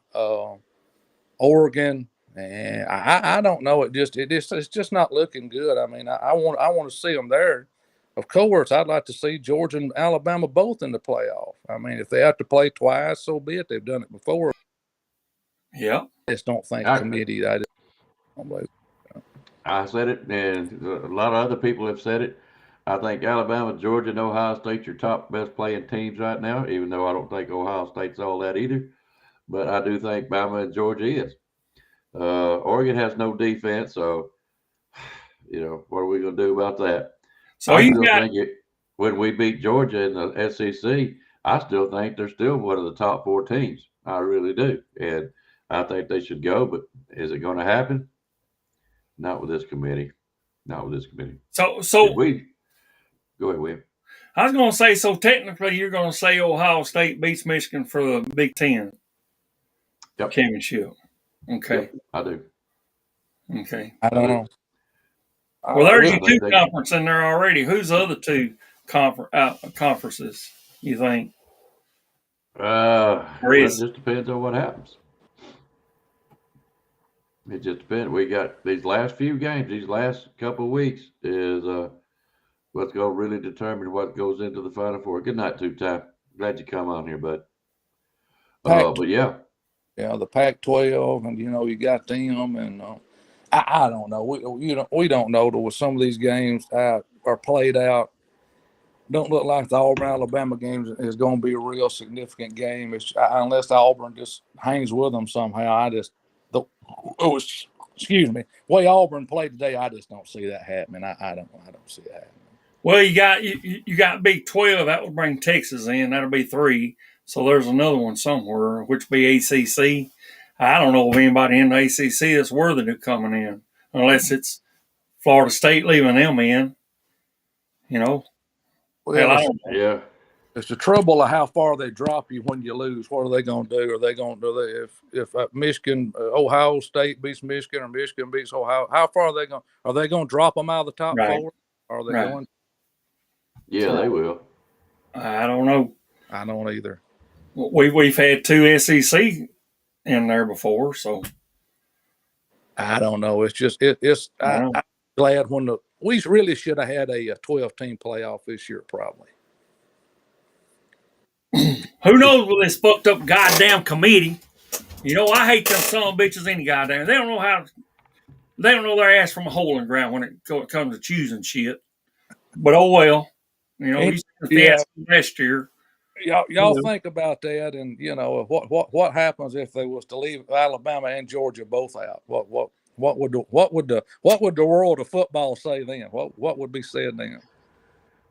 Oregon, and I don't know. It's just not looking good. I want to see them there. Of course, I'd like to see Georgia and Alabama both in the playoff. If they have to play twice, so be it. They've done it before. Yeah. I just don't think committee. I said it, and a lot of other people have said it. I think Alabama, Georgia, and Ohio State your top best playing teams right now, even though I don't think Ohio State's all that either. But I do think Bama and Georgia is. Oregon has no defense, so, what are we going to do about that? So when we beat Georgia in the SEC, I still think they're still one of the top 4 teams. I really do. And I think they should go, but is it going to happen? Not with this committee. Not with this committee. So go ahead, William. I was going to say, so technically you're going to say Ohio State beats Michigan for the Big Ten championship. Okay. Yep, I do. Okay. I don't know. Well, there's your 2 conference in there already. Who's the other 2 conferences, you think? It just depends on what happens. It just depends. We got these last few games, these last couple of weeks is what's going to really determine what goes into the Final Four. Good night, two-time. Glad you come on here, bud. But yeah. Yeah, the Pac-12, and you got them, and I don't know. We don't know that with some of these games are played out. Don't look like the Auburn-Alabama game is going to be a real significant game. Unless Auburn just hangs with them somehow. Excuse me. The way Auburn played today, I just don't see that happening. I don't see that happening. Well, you got Big 12. That would bring Texas in. That'll be 3. So there's another one somewhere, which would be ACC. I don't know of anybody in the ACC that's worthy of coming in, unless it's Florida State leaving them in. Yeah. It's the trouble of how far they drop you when you lose. What are they going to do? Are they going to if Michigan, Ohio State beats Michigan, or Michigan beats Ohio? How far are they going? Are they going to drop them out of the top 4? Or are they going? Yeah, they will. I don't know. I don't either. We've had 2 SEC in there before, so I don't know. It's just I'm glad when we really should have had a 12-team playoff this year, probably. Who knows with this fucked up goddamn committee? You know, I hate them son of bitches any goddamn. They don't know their ass from a hole in the ground when it comes to choosing shit. But oh well. You know, we last year. Y'all think about that, and you know what happens if they was to leave Alabama and Georgia both out? What would the world of football say then? What would be said then?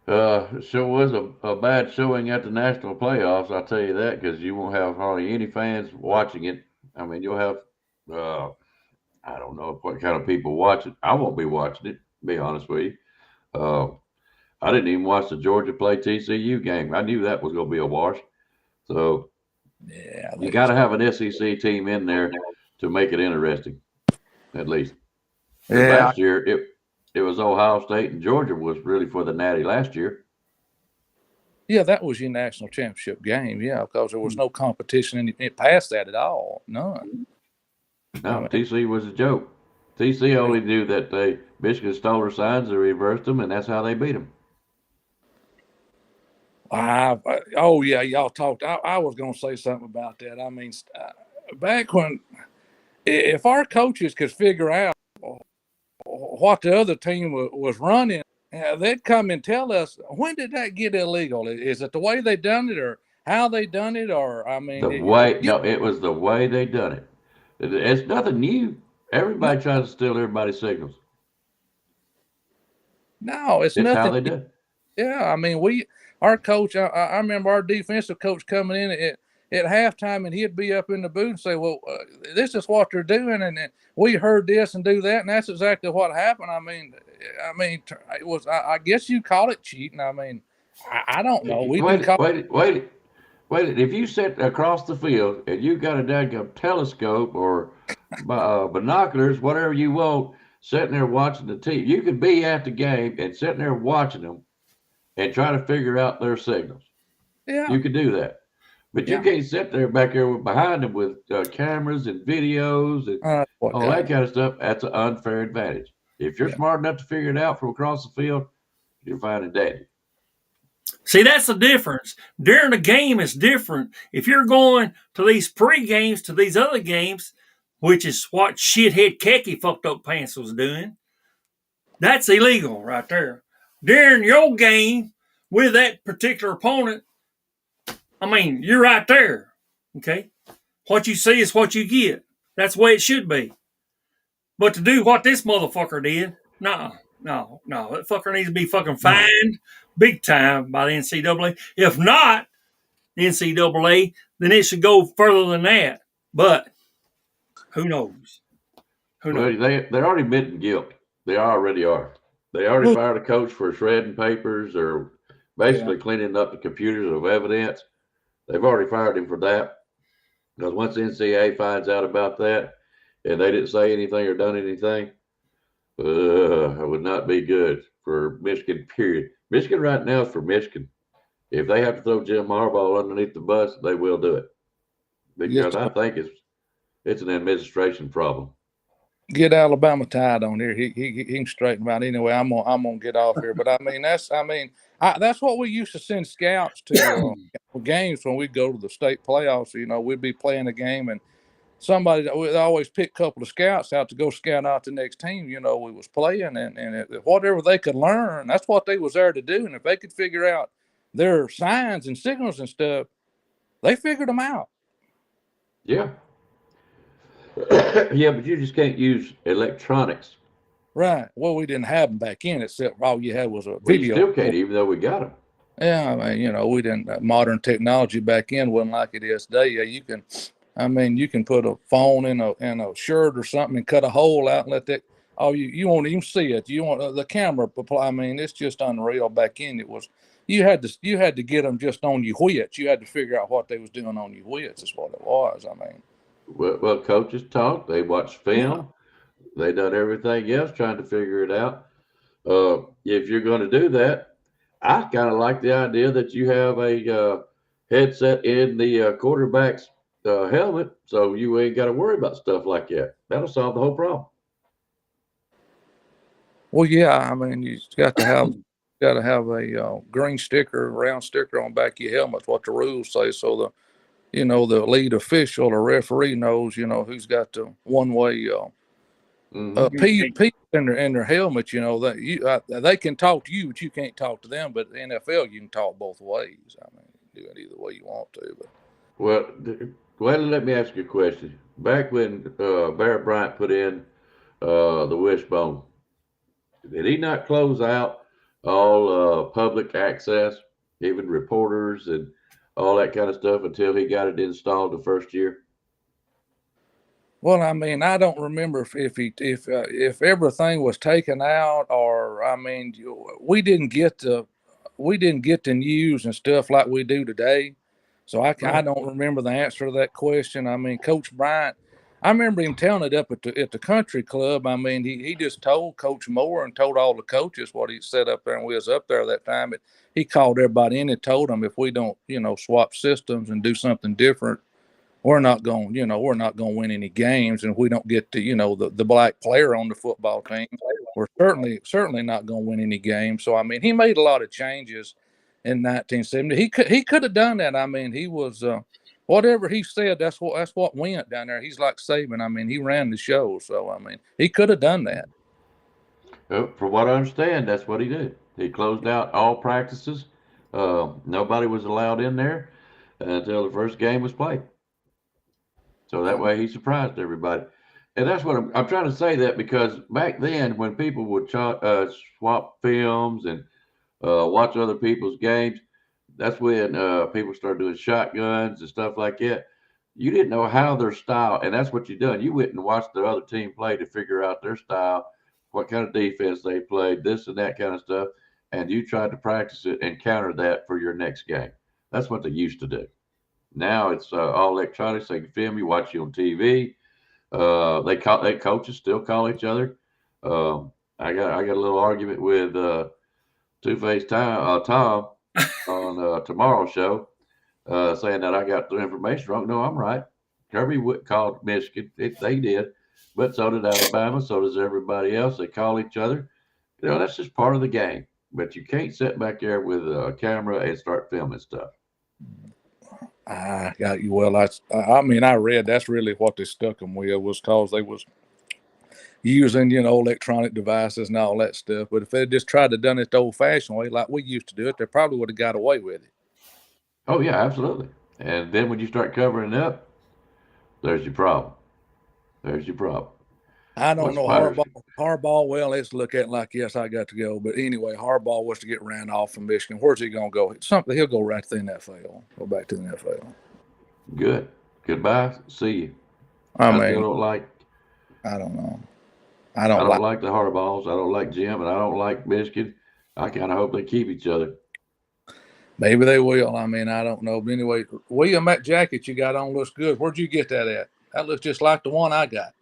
Sure was a bad showing at the national playoffs. I'll tell you that, because you won't have hardly any fans watching it. I mean, you'll have I don't know what kind of people watch it. I won't be watching it, to be honest with you. I didn't even watch the Georgia play TCU game. I knew that was going to be a wash. So, yeah, you got to have an SEC team in there to make it interesting, at least. Yeah. Last year, it was Ohio State and Georgia was really for the Natty last year. Yeah, that was your national championship game. Yeah, because there was no competition past that at all. None. No, TCU was a joke. TCU only knew that Michigan stole their signs, they reversed them, and that's how they beat them. Oh yeah, y'all talked. I was going to say something about that. I mean, back when, if our coaches could figure out what the other team was running, they'd come and tell us, when did that get illegal? Is it the way they done it, or how they done it, or I mean, it was the way they done it. It's nothing new. Everybody tries to steal everybody's signals. No, it's nothing. How they do it. Yeah, I mean, our coach, I remember our defensive coach coming in at halftime, and he'd be up in the booth and say, well, this is what they're doing, and we heard this and do that, and that's exactly what happened. I mean, it was, I guess you call it cheating. I mean, I don't know. Wait. If you sit across the field and you got a daggum telescope or binoculars, whatever you want, sitting there watching the team, you could be at the game and sitting there watching them and try to figure out their signals. Yeah, you could do that, but you can't sit there back there behind them with cameras and videos and all that kind of stuff. That's an unfair advantage. If you're smart enough to figure it out from across the field, you're fine and dandy. See, that's the difference. During the game, it's different. If you're going to these pre-games, to these other games, which is what shithead Kecky fucked up pants was doing, that's illegal right there. During your game with that particular opponent, I mean, you're right there. Okay? What you see is what you get. That's the way it should be. But to do what this motherfucker did, no. That fucker needs to be fucking fined big time by the NCAA. If not the NCAA, then it should go further than that. But who knows? Well, they're already admitting guilt. They already are. They already fired a coach for shredding papers or basically cleaning up the computers of evidence. They've already fired him for that. Because once the NCAA finds out about that and they didn't say anything or done anything, it would not be good for Michigan, period. Michigan right now is for Michigan. If they have to throw Jim Harbaugh underneath the bus, they will do it. Because I think it's an administration problem. Get Alabama tied on here. He can straighten them out anyway. I'm gonna get off here. But I mean, that's what we used to send scouts to games when we go to the state playoffs. You know, we'd be playing a game and somebody would always pick a couple of scouts out to go scout out the next team. You know, we was playing and whatever they could learn, that's what they was there to do. And if they could figure out their signs and signals and stuff, they figured them out. Yeah. Yeah, but you just can't use electronics. Right. Well, we didn't have them back then, except all you had was a We video. still can't, even though we got them. Yeah, I mean, you know, we didn't. Modern technology back then wasn't like it is today. Yeah, you can put a phone in a shirt or something and cut a hole out and let that. Oh, you won't even see it. You want the camera. I mean, it's just unreal. Back then, it was. You had to get them just on your wits. You had to figure out what they was doing on your wits. Is what it was. I mean. Well, coaches talk. They watch film. Yeah. They done everything else trying to figure it out. If you're going to do that, I kind of like the idea that you have a headset in the quarterback's helmet, so you ain't got to worry about stuff like that. That'll solve the whole problem. Well, yeah, I mean, you got to have a green sticker, round sticker on the back of your helmet. What the rules say, so the lead official or referee knows, who's got the one way piece in their helmet. That they can talk to you, but you can't talk to them. But the NFL, you can talk both ways. I mean, do it either way you want to. But Well, let me ask you a question. Back when Bear Bryant put in the wishbone, did he not close out all public access, even reporters and all that kind of stuff, until he got it installed the first year? Well, I mean, I don't remember if everything was taken out, or I mean, we didn't get the news and stuff like we do today. So I don't remember the answer to that question. I mean, Coach Bryant, I remember him telling it up at the country club. I mean, he just told Coach Moore and told all the coaches what he said up there, and we was up there that time. He called everybody in and told them, if we don't, swap systems and do something different, we're not going to win any games. And if we don't get the black player on the football team, we're certainly not going to win any games. So I mean, he made a lot of changes in 1970. He could have done that. I mean, he was whatever he said, that's what went down there. He's like Saban. I mean, he ran the show. So I mean, he could have done that. From what I understand, that's what he did. He closed out all practices. Nobody was allowed in there until the first game was played. So that way he surprised everybody. And that's what I'm trying to say, that because back then when people would swap films and watch other people's games, that's when people started doing shotguns and stuff like that. You didn't know how their style, and that's what you done. You went and watched the other team play to figure out their style, what kind of defense they played, this and that kind of stuff, and you tried to practice it and counter that for your next game. That's what they used to do. Now it's all electronics. They can film you, watch you on TV. They coaches still call each other. I got a little argument with Two-Face Tom on tomorrow's show, saying that I got the information wrong. No, I'm right. Kirby called Michigan. They did, but so did Alabama. So does everybody else. They call each other. That's just part of the game. But you can't sit back there with a camera and start filming stuff. I got you. Well, I mean, I read that's really what they stuck them with, was because they was using, electronic devices and all that stuff. But if they just tried to done it the old-fashioned way, like we used to do it, they probably would have got away with it. Oh yeah, absolutely. And then when you start covering it up, there's your problem. I don't know Harbaugh. Well, let's look at it like, yes, I got to go. But anyway, Harbaugh was to get ran off from Michigan. Where's he going to go? He'll go right to the NFL. Go back to the NFL. Good. Goodbye. See you. I don't know. I don't like the Harbaughs. I don't like Jim, and I don't like Michigan. I kind of hope they keep each other. Maybe they will. I mean, I don't know. But anyway, William, that jacket you got on looks good. Where'd you get that at? That looks just like the one I got.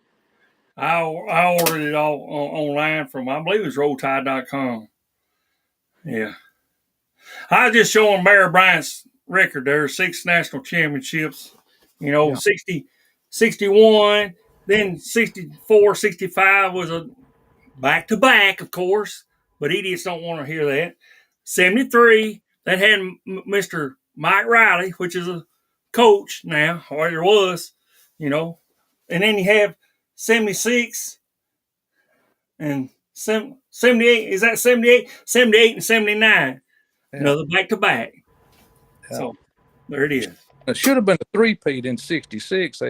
I ordered it all online from, I believe it's RollTide.com. Yeah. I was just showing Bear Bryant's record there, 6 national championships, 60, 61, then 64, 65 was a back-to-back, of course, but idiots don't want to hear that. 73, that had Mr. Mike Riley, which is a coach now, or there was, and then you have 76 and 78. Is that 78? 78 and 79. Yeah. Another back-to-back. Yeah. So there it is. It should have been a three-peat in 66.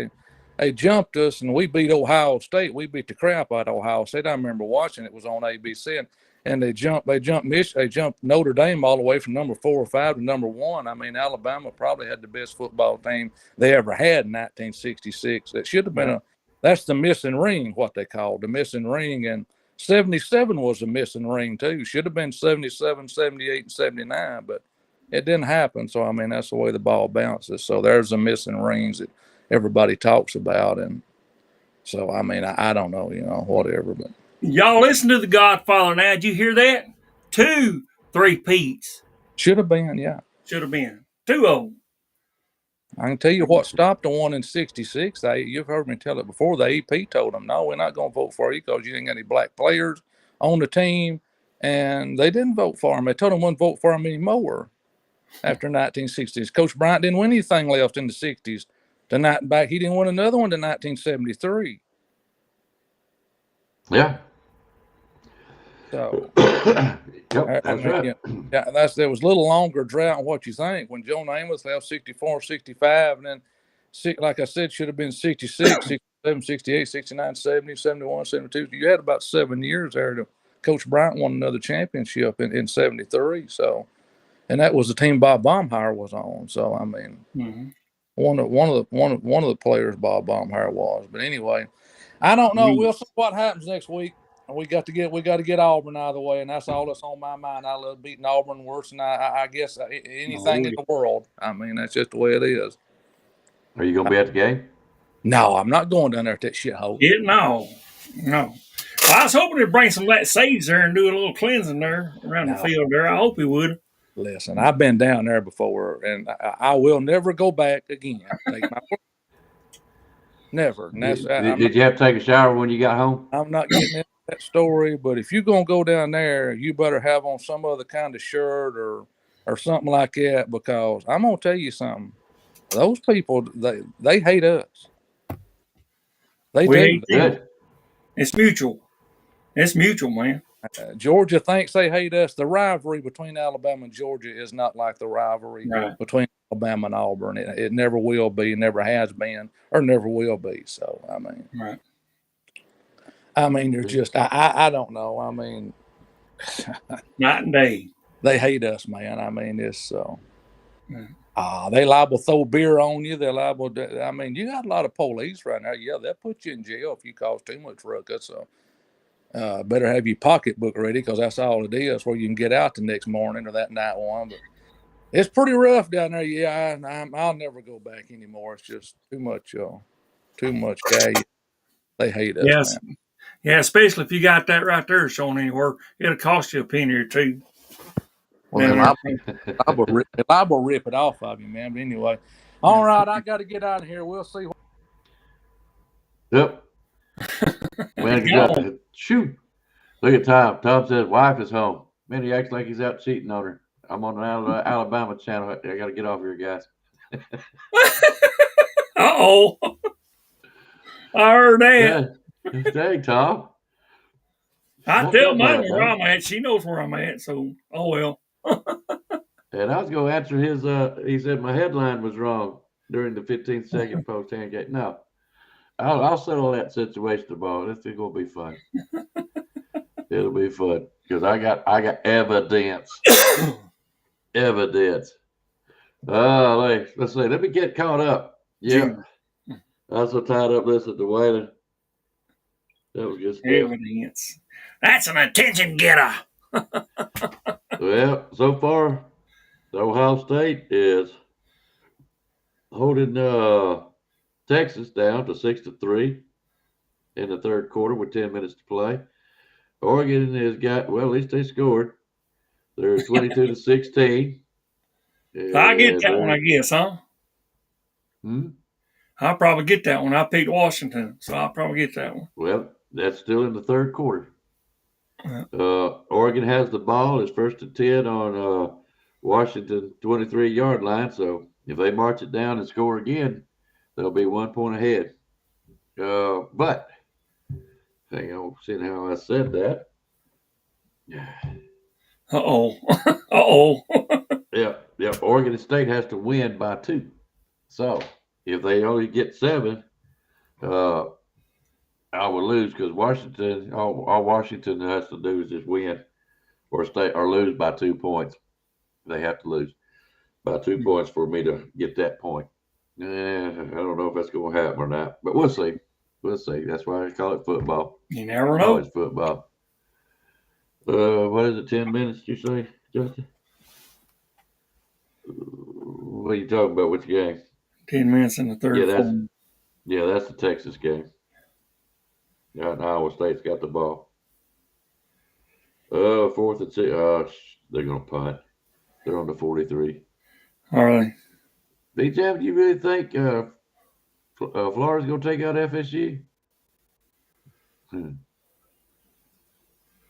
They jumped us, and we beat Ohio State. We beat the crap out of Ohio State. I remember watching it. Was on ABC, and they jumped Notre Dame all the way from number 4 or 5 to number 1. I mean, Alabama probably had the best football team they ever had in 1966. It should have been that's the missing ring, what they called the missing ring. And 77 was a missing ring too. Should have been 77, 78, and 79, but it didn't happen. So, I mean, that's the way the ball bounces. So there's the missing rings that everybody talks about. And so, I mean, I don't know, whatever. But y'all listen to The Godfather now. Did you hear that? 2 3-peats. Should have been, yeah. Should have been. 2 of them. I can tell you what stopped the one in 66. You've heard me tell it before. The EP told them, no, we're not going to vote for you because you ain't got any black players on the team, and they didn't vote for him. They told him wouldn't vote for him anymore after 1960s. Coach Bryant didn't win anything left in the 60s. The night back, he didn't win another one to 1973. Yeah. So, Yep, that's right. Yeah, there was a little longer drought than what you think. When Joe Namath left 64, 65, and then, like I said, should have been 66, 67, 68, 69, 70, 71, 72. You had about 7 years there to Coach Bryant won another championship in 73. So, and that was the team Bob Baumhauer was on. So, I mean, one of the players Bob Baumhauer was. But anyway, I don't know. We'll see what happens next week. We got to get Auburn out of the way, and that's all that's on my mind. I love beating Auburn worse than I guess anything in the world. I mean, that's just the way it is. Are you gonna be at the game? No, I'm not going down there at that shithole. Yeah, no. Well, I was hoping to bring some of that sage there and do a little cleansing there around the field there. I hope he would. Listen, I've been down there before, and I will never go back again. Never. And Did you have to take a shower when you got home? I'm not getting into that story, but if you're going to go down there, you better have on some other kind of shirt or something like that, because I'm going to tell you something. Those people, they hate us. They do. Good. It's mutual. It's mutual, man. Georgia thinks they hate us. The rivalry between Alabama and Georgia is not like the rivalry between Alabama and Auburn. It never will be, never has been, or never will be. So, I mean, they're just, I don't know. I mean, night and day. They hate us, man. I mean, it's they liable to throw beer on you. They're liable to, I mean, you got a lot of police right now. Yeah, they'll put you in jail if you cause too much ruckus. So, better have your pocketbook ready, because that's all it is, where you can get out the next morning or that night one. But it's pretty rough down there. Yeah, I'll never go back anymore. It's just too much guy. They hate us. Yes. Man. Yeah, especially if you got that right there shown anywhere. It'll cost you a penny or two. Well, liable to rip it off of you, man. But anyway, all right, I got to get out of here. We'll see. Yep. Man, shoot. Look at Tom. Tom says wife is home. Man, he acts like he's out cheating on her. I'm on the Alabama channel. I got to get off here, guys. Uh-oh. I heard that. Yeah. Dang, Tom. I tell mine where I'm at. She knows where I'm at, so, oh well. And I was going to answer his, he said my headline was wrong during the 15-second post-hand game. No. I'll settle that situation tomorrow. This is going to be fun. It'll be fun because I got evidence. Evidence. Let's see. Let me get caught up. Yeah. I was so tied up listening to Waylon. That was good stuff. Evidence. That's an attention getter. Well, so far, Ohio State is holding Texas down to 6-3 in the third quarter with 10 minutes to play. Oregon has got, well, at least they scored. They're 22-16. I get that one, I guess, huh? I'll probably get that one. I picked Washington, so I'll probably get that one. Well, that's still in the third quarter. Oregon has the ball. It's 1st and 10 on Washington 23-yard line. So if they march it down and score again, they'll be 1 point ahead. But hang on, seeing how I said that. Uh-oh. Yeah. Oregon State has to win by 2. So if they only get 7, I will lose, because Washington, all Washington has to do is just win or lose by 2 points. They have to lose by 2 points for me to get that point. I don't know if that's going to happen or not, but we'll see. We'll see. That's why I call it football. You never know. It's football. What is it, 10 minutes, you say, Justin? What are you talking about? Which game? 10 minutes in the third quarter. Yeah, that's the Texas game. Yeah, and Iowa State's got the ball. 4th and 6. They're going to punt. They're on the 43. All right. BJ, do you really think Florida's going to take out FSU?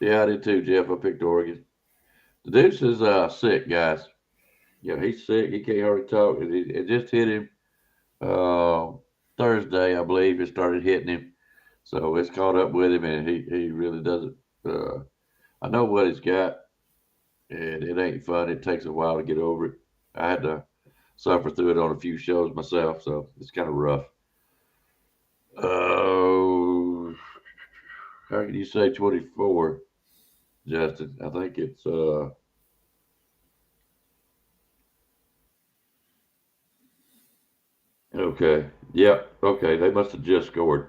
Yeah, I did too, Jeff. I picked Oregon. The Deuce is sick, guys. Yeah, he's sick. He can't hardly talk. It just hit him Thursday, I believe. It started hitting him. So it's caught up with him, and he really doesn't. I know what he's got, and it ain't fun. It takes a while to get over it. I had to suffer through it on a few shows myself, so it's kind of rough. Oh, how can you say 24, Justin? I think it's okay. Yep. Okay, they must have just scored.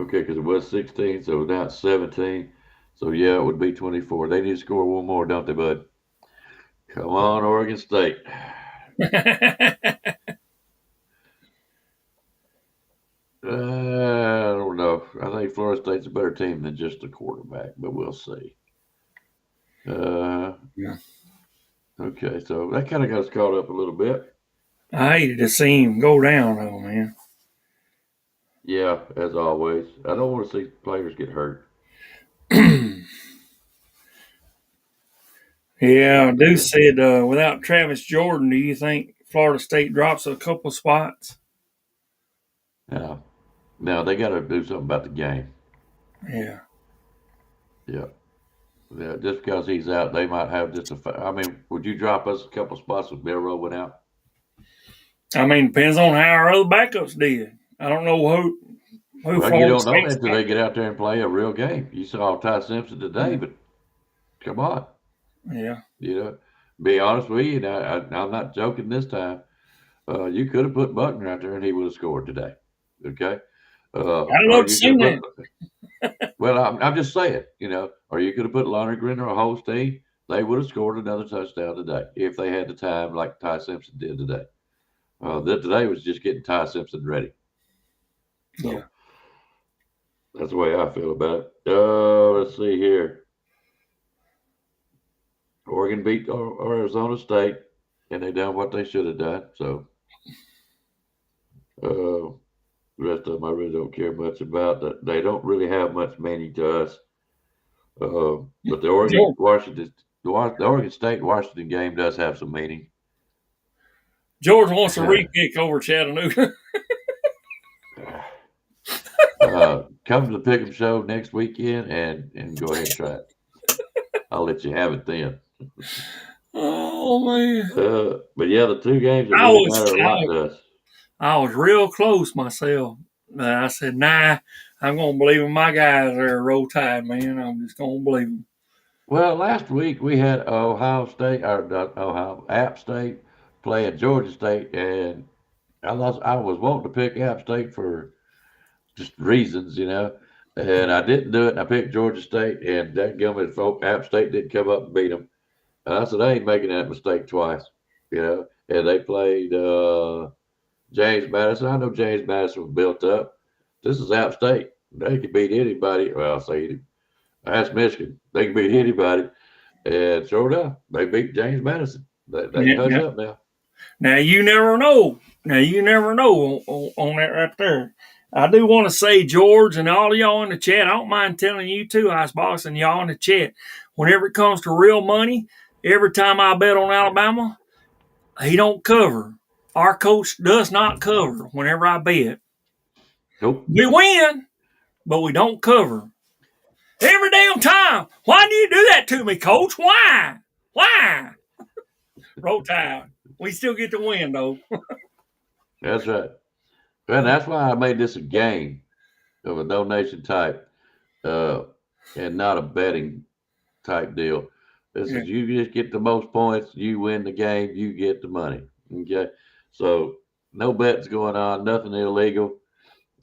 Okay, because it was 16, so now it's 17. So yeah, it would be 24. They need to score one more, don't they, bud? Come on, Oregon State. I don't know. I think Florida State's a better team than just a quarterback, but we'll see. Yeah. Okay, so that kind of got us caught up a little bit. I hated to see him go down, though, man. Yeah, as always. I don't want to see players get hurt. Yeah, Deuce said without Travis Jordan, do you think Florida State drops a couple spots? Yeah. Now they got to do something about the game. Yeah. Yeah. Yeah. Just because he's out, they might have just a. I mean, would you drop us a couple spots if Milroe went out? I mean, depends on how our other backups did. I don't know who Well, you Florida don't know State's that until they get out there and play a real game. You saw Ty Simpson today, but come on. Yeah. You know, be honest with you, and I'm not joking this time. You could have put Buckner out there and he would have scored today. Okay. I'd love to see that. Well, I'm just saying, you know, or you could have put Lonergan or Holstein. They would have scored another touchdown today if they had the time like Ty Simpson did today. Today was just getting Ty Simpson ready. So, Yeah. that's the way I feel about it. Let's see here. Oregon beat Arizona State, and they done what they should have done. So, the rest of them I really don't care much about. That they don't really have much meaning to us. But the Oregon State Washington game does have some meaning. George wants a re-kick over Chattanooga. Come to the Pick'em Show next weekend and go ahead and try it. I'll let you have it then. Oh man! But yeah, the two games that really matter a lot to us. I was real close myself. I said, "Nah, I'm gonna believe in my guys there. Roll Tide, man. I'm just gonna believe them." Well, last week we had App State playing Georgia State, and I was wanting to pick App State for just reasons, you know, and I didn't do it. And I picked Georgia State, and that gummit folk App State didn't come up and beat them. And I said, I ain't making that mistake twice, you know. And they played James Madison. I know James Madison was built up. This is App State. They can beat anybody. Well, I'll say that's Michigan. They can beat anybody. And sure enough, they beat James Madison. They hush up now. Now, you never know. On that right there. I do want to say, George, and all of y'all in the chat, I don't mind telling you too, Icebox, and y'all in the chat, whenever it comes to real money, every time I bet on Alabama, he don't cover. Our coach does not cover whenever I bet. Nope. We win, but we don't cover. Every damn time. Why do you do that to me, Coach? Why? Roll Tide. We still get to win, though. That's right. And that's why I made this a game of a donation type and not a betting type deal. This is you just get the most points, you win the game, you get the money. Okay. So no bets going on, nothing illegal,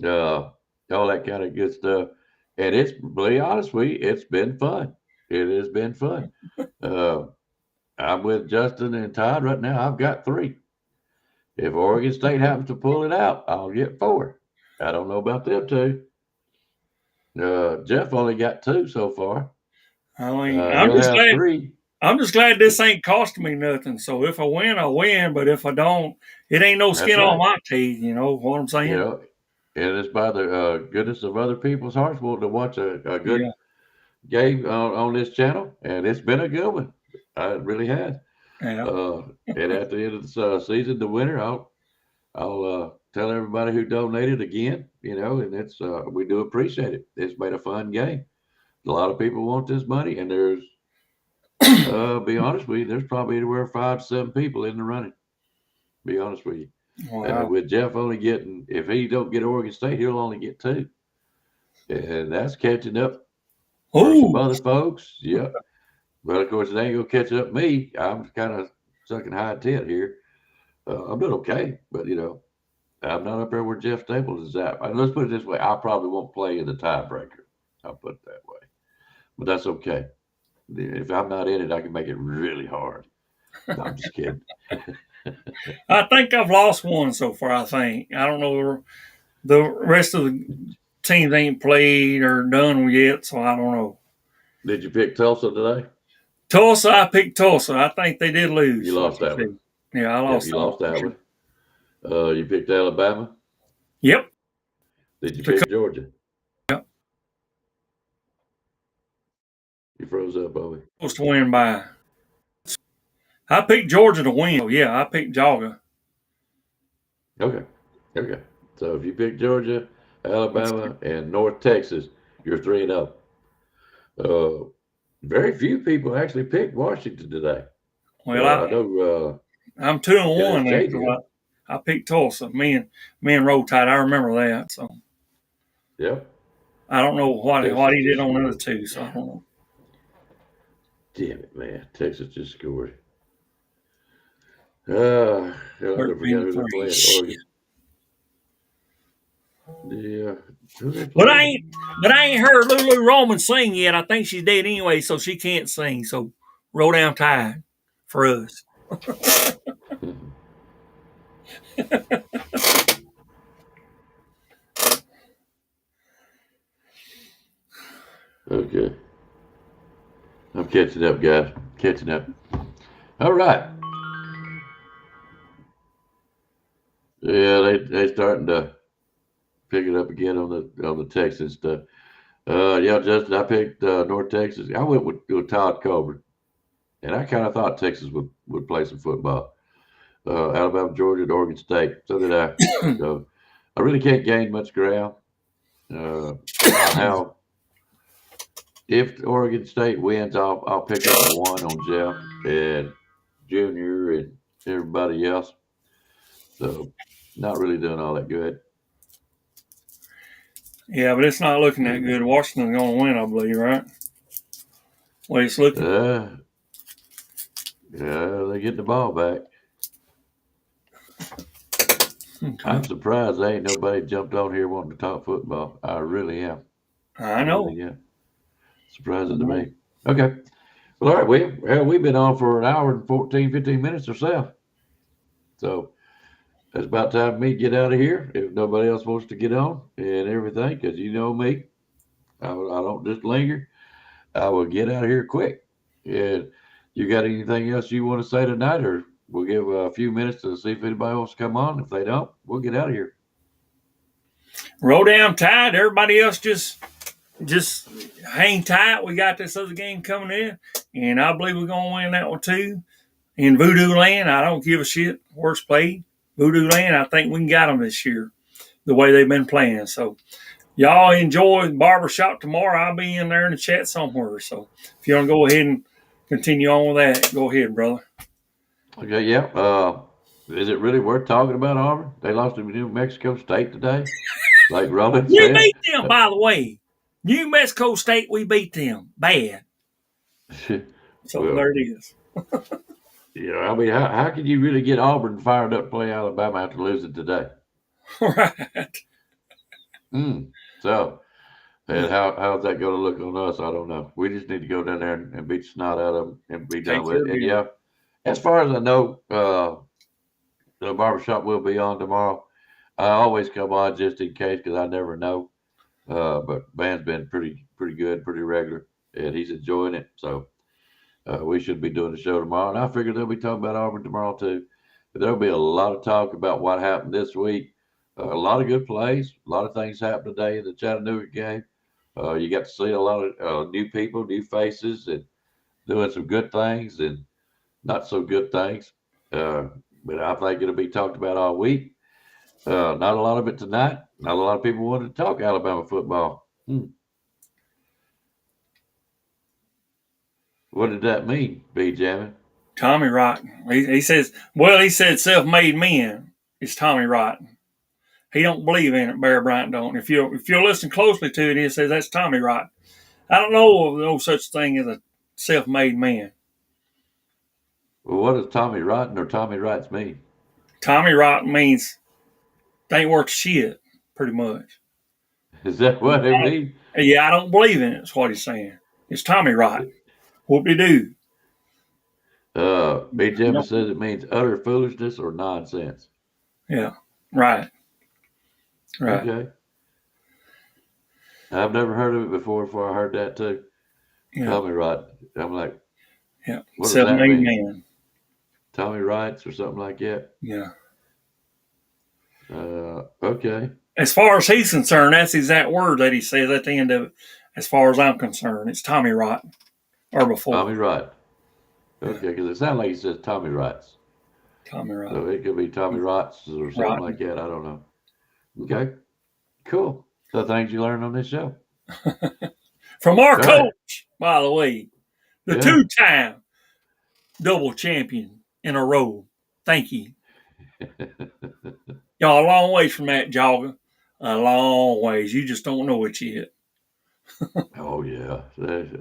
all that kind of good stuff. And it's, to be honest with you, it's been fun. It has been fun. I'm with Justin and Todd right now. I've got 3. If Oregon State happens to pull it out, I'll get 4. I don't know about them 2. Jeff only got 2 so far. I mean, I'm just glad this ain't costing me nothing. So if I win, I win. But if I don't, it ain't no skin on my teeth. You know what I'm saying? You know, And it's by the goodness of other people's hearts wanting to watch a good game on this channel, and it's been a good one. It really has. Yeah. And at the end of the season, the winner, I'll tell everybody who donated again, and it's we do appreciate it. It's made a fun game. A lot of people want this money, and there's be honest with you, there's probably anywhere 5 to 7 people in the running. Be honest with you. Wow. And with Jeff only getting, if he don't get Oregon State, he'll only get 2. And that's catching up for some other folks. Yeah. But of course, it ain't gonna catch up me. I'm kind of sucking high tent here. I'm doing okay, but I'm not up there where Jeff Staples is at. Let's put it this way: I probably won't play in the tiebreaker. I'll put it that way, but that's okay. If I'm not in it, I can make it really hard. No, I'm just kidding. I think I've lost one so far. I don't know. The rest of the teams ain't played or done yet, so I don't know. Did you pick Tulsa today? Tulsa, I picked Tulsa. I think they did lose. You lost that one. Yeah, I lost. You lost that one. You picked Alabama. Yep. Did you pick Georgia? Yep. You froze up, Bobby. Supposed to win by. I picked Georgia to win. Oh, yeah, I picked Georgia. Okay. So if you pick Georgia, Alabama, and North Texas, you're 3-0. Very few people actually picked Washington today. Well, I know. I'm 2-1. Actually. I picked Tulsa. Me and Roll Tide. I remember that. So. Yep. I don't know what he did on the other 2. So I don't know. Damn it, man! Texas just scored. I forgot who they're playing. Oregon. Yeah. But I ain't heard Lulu Roman sing yet. I think she's dead anyway, so she can't sing. So Roll Down Tide for us. Okay. I'm catching up, guys. Catching up. All right. Yeah, they starting to pick it up again on the Texas stuff. Yeah, Justin, I picked North Texas. I went with Todd Colbert, and I kind of thought Texas would play some football. Alabama, Georgia, and Oregon State. So did I. So I really can't gain much ground. Now, if Oregon State wins, I'll pick up a 1 on Jeff and Junior and everybody else. So not really doing all that good. Yeah, but it's not looking that good. Washington's going to win, I believe, right? Well, it's looking. Yeah, they get the ball back. Okay. I'm surprised there ain't nobody jumped on here wanting to talk football. I really am. I know. Really am. Surprising to me. Okay. Well, all right. We've been on for an hour and 15 minutes or so. So it's about time for me to get out of here if nobody else wants to get on and everything, because you know me. I don't just linger. I will get out of here quick. And you got anything else you want to say tonight, or we'll give a few minutes to see if anybody wants to come on. If they don't, we'll get out of here. Roll Down Tide. Everybody else just hang tight. We got this other game coming in, and I believe we're going to win that one too. In Voodoo Land, I don't give a shit. Worst played. Voodoo Land, I think we got them this year, the way they've been playing. So y'all enjoy Barbershop tomorrow. I'll be in there in the chat somewhere. So if you want to go ahead and continue on with that, go ahead, brother. Okay, yeah. Is it really worth talking about Auburn? They lost to New Mexico State today. Like Roland We said. beat them, by the way. New Mexico State, we beat them. Bad. So Well, there it is. I mean, how can you really get Auburn fired up to play Alabama after losing today? Right. So, and how's that going to look on us? I don't know. We just need to go down there and beat the snot out of them and be done with it. And yeah, as far as I know, the barbershop will be on tomorrow. I always come on just in case because I never know. But Van's been pretty good, pretty regular, and he's enjoying it. So we should be doing the show tomorrow. And I figure they'll be talking about Auburn tomorrow too. But there'll be a lot of talk about what happened this week. A lot of good plays. A lot of things happened today in the Chattanooga game. You got to see a lot of new people, new faces, and doing some good things and not so good things. But I think it'll be talked about all week. Not a lot of it tonight. Not a lot of people wanted to talk Alabama football. What did that mean, B. Jammin? Tommy Rotten. He says, well, he said self-made men is Tommy Rotten. He don't believe in it. Bear Bryant don't. If you listen closely to it, he says that's Tommy Rotten. I don't know of no such thing as a self-made man. Well, what does Tommy Rotten or Tommy Rights mean? Tommy Rotten means they ain't worth shit, pretty much. Is that what it means? Yeah, I don't believe in it. That's what he's saying. It's Tommy Rotten. Whoop-de-doo. B. Jammin says it means utter foolishness or nonsense. Yeah, right. Right. Okay. I've never heard of it before I heard that too. Yeah. Tommy Rotten. I'm like, yeah, what does that self-made mean? man. Tommy Rights or something like that? Yeah. Okay. As far as he's concerned, that's the exact word that he says at the end of it. As far as I'm concerned, it's Tommy Rotten or before. Tommy Wright. Okay, because it sounds like he says Tommy Rights. Tommy Rotten. So it could be Tommy Rights or something Rotten. like that. I don't know. Okay. Cool. So things you learned on this show. From our All coach, by the way, the Yeah. 2-time double champion in a row. Thank you. Y'all a long ways from that, Jogger. A long ways. You just don't know it yet. Oh, yeah.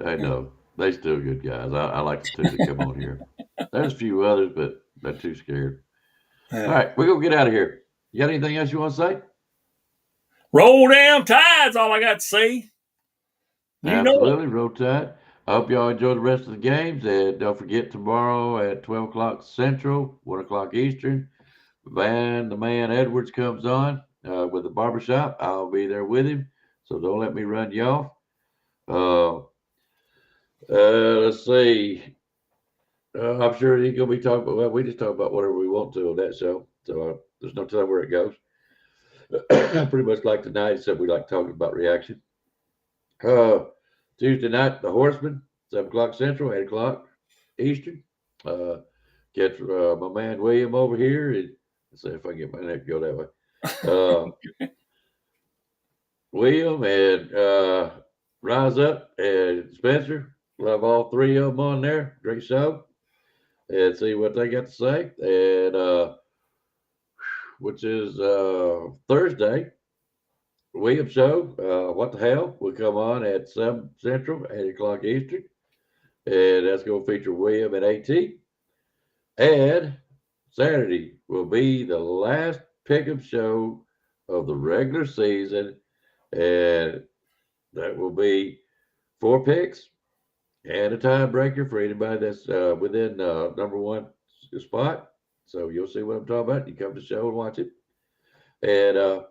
I know. They still good guys. I like the two that come on here. There's a few others, but they're too scared. All right. We're going to get out of here. You got anything else you want to say? Roll down Tides, all I got to say. You know it. Absolutely. Roll Tide. I hope y'all enjoy the rest of the games. And don't forget tomorrow at 12 o'clock Central, 1 o'clock Eastern, the man Edwards comes on with the barbershop. I'll be there with him. So don't let me run you off. Let's see. I'm sure he's going to be talking about, well, we just talk about whatever we want to on that show. So there's no telling where it goes. Pretty much like tonight, except we like talking about reaction. Tuesday night, the Horsemen, 7 o'clock Central, 8 o'clock Eastern. Catch my man William over here. And let's see if I can get my neck to go that way. William and Rise Up and Spencer. Love all three of them on there. Great show. And see what they got to say. And which is Thursday. William show, What the Hell, will come on at 7 Central, 8 o'clock Eastern. And that's going to feature William and AT. And Saturday will be the last pickup show of the regular season. And that will be 4 picks and a tiebreaker for anybody that's within number 1 spot. So you'll see what I'm talking about. You come to the show and watch it. And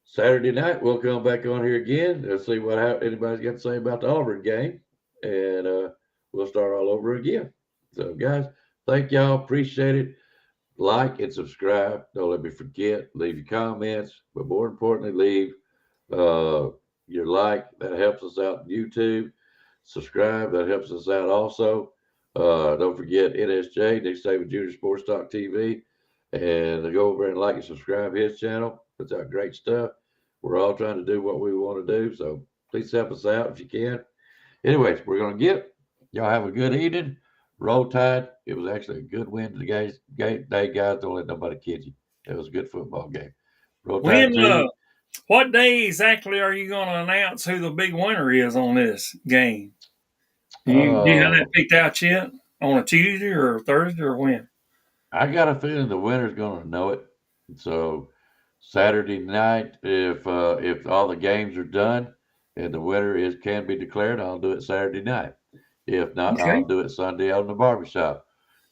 Saturday night, we'll come back on here again. Let's see what anybody's got to say about the Auburn game. And we'll start all over again. So, guys, thank y'all. Appreciate it. Like and subscribe. Don't let me forget. Leave your comments. But more importantly, leave your like. That helps us out on YouTube. Subscribe. That helps us out also. Don't forget NSJ, Nick Saban Jr. Sports Talk TV. And go over and like and subscribe his channel. Puts out great stuff. We're all trying to do what we want to do. So please help us out if you can. Anyways, we're going to get. Y'all have a good evening. Roll Tide. It was actually a good win to the guys. Guys, don't let nobody kid you. It was a good football game. Roll Tide. What day exactly are you going to announce who the big winner is on this game? Do you have that picked out yet? On a Tuesday or Thursday or when? I got a feeling the winner's going to know it. So Saturday night, if all the games are done and the winner can be declared, I'll do it Saturday night. If not, okay, I'll do it Sunday out in the barbershop.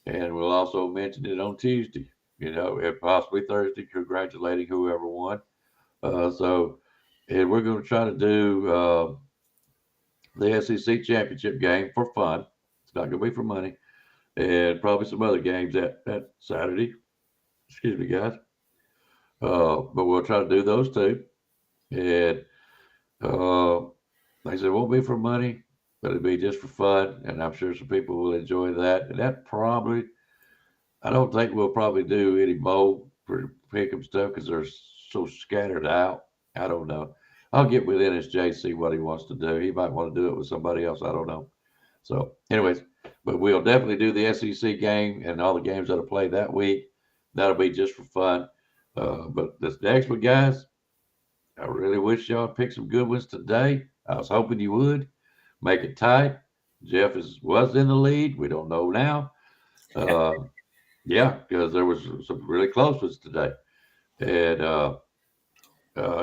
And we'll also mention it on Tuesday, if possibly Thursday, congratulating whoever won. And we're going to try to do the SEC championship game for fun. It's not going to be for money. And probably some other games that Saturday. Excuse me, guys. But we'll try to do those two. And like I said, it won't be for money, but it'll be just for fun. And I'm sure some people will enjoy that. And that probably, I don't think we'll probably do any bowl for pick'em stuff because they're so scattered out. I don't know. I'll get with NSJ, see what he wants to do. He might want to do it with somebody else. I don't know. So, anyways, but we'll definitely do the SEC game and all the games that are played that week. That'll be just for fun. But this next one, guys, I really wish y'all picked some good ones today. I was hoping you would make it tight. Jeff was in the lead. We don't know now. Yeah, because there was some really close ones today. And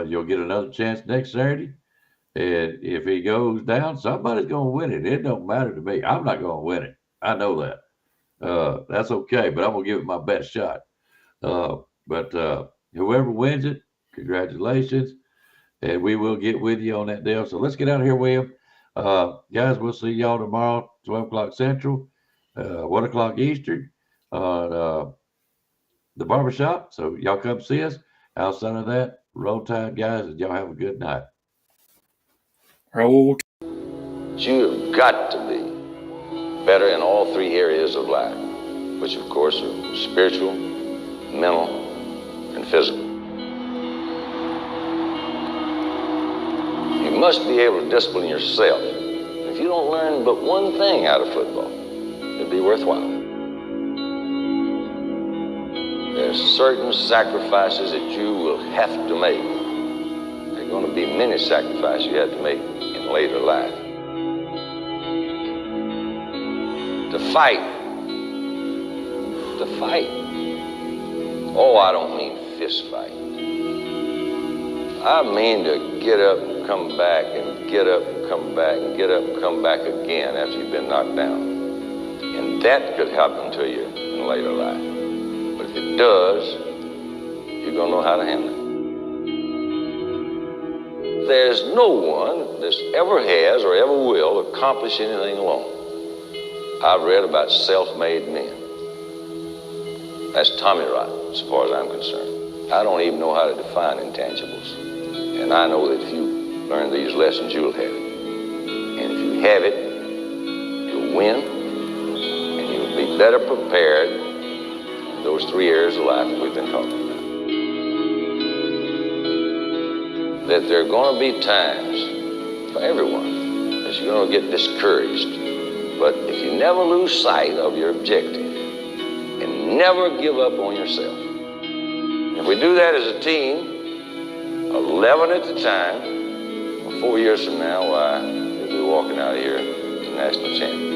you'll get another chance next Saturday. And if he goes down, somebody's going to win it. It don't matter to me. I'm not going to win it. I know that. That's okay, but I'm going to give it my best shot. But whoever wins it, congratulations. And we will get with you on that deal. So let's get out of here, William. Guys, we'll see y'all tomorrow, 12 o'clock Central, 1 o'clock Eastern on the barbershop. So y'all come see us. Outside of that, roll tide, guys, and y'all have a good night. Roll. You've got to be better in all three areas of life, which of course are spiritual, mental, and physical. You must be able to discipline yourself. If you don't learn but one thing out of football, it'll be worthwhile. There's certain sacrifices that you will have to make. There are going to be many sacrifices you have to make in later life. To fight. Oh, I don't mean fist fight. I mean to get up and come back and get up and come back and get up and come back again after you've been knocked down. And that could happen to you in later life. But if it does, you're going to know how to handle it. There's no one that ever has or ever will accomplish anything alone. I've read about self-made men. That's Tommy rot, as far as I'm concerned. I don't even know how to define intangibles. And I know that if you learn these lessons, you'll have it. And if you have it, you'll win, and you'll be better prepared in those three areas of life that we've been talking about. That there are going to be times for everyone that you're going to get discouraged. But if you never lose sight of your objective and never give up on yourself, if we do that as a team, 11 at the time, 4 years from now, why, we'll be walking out of here as national champions.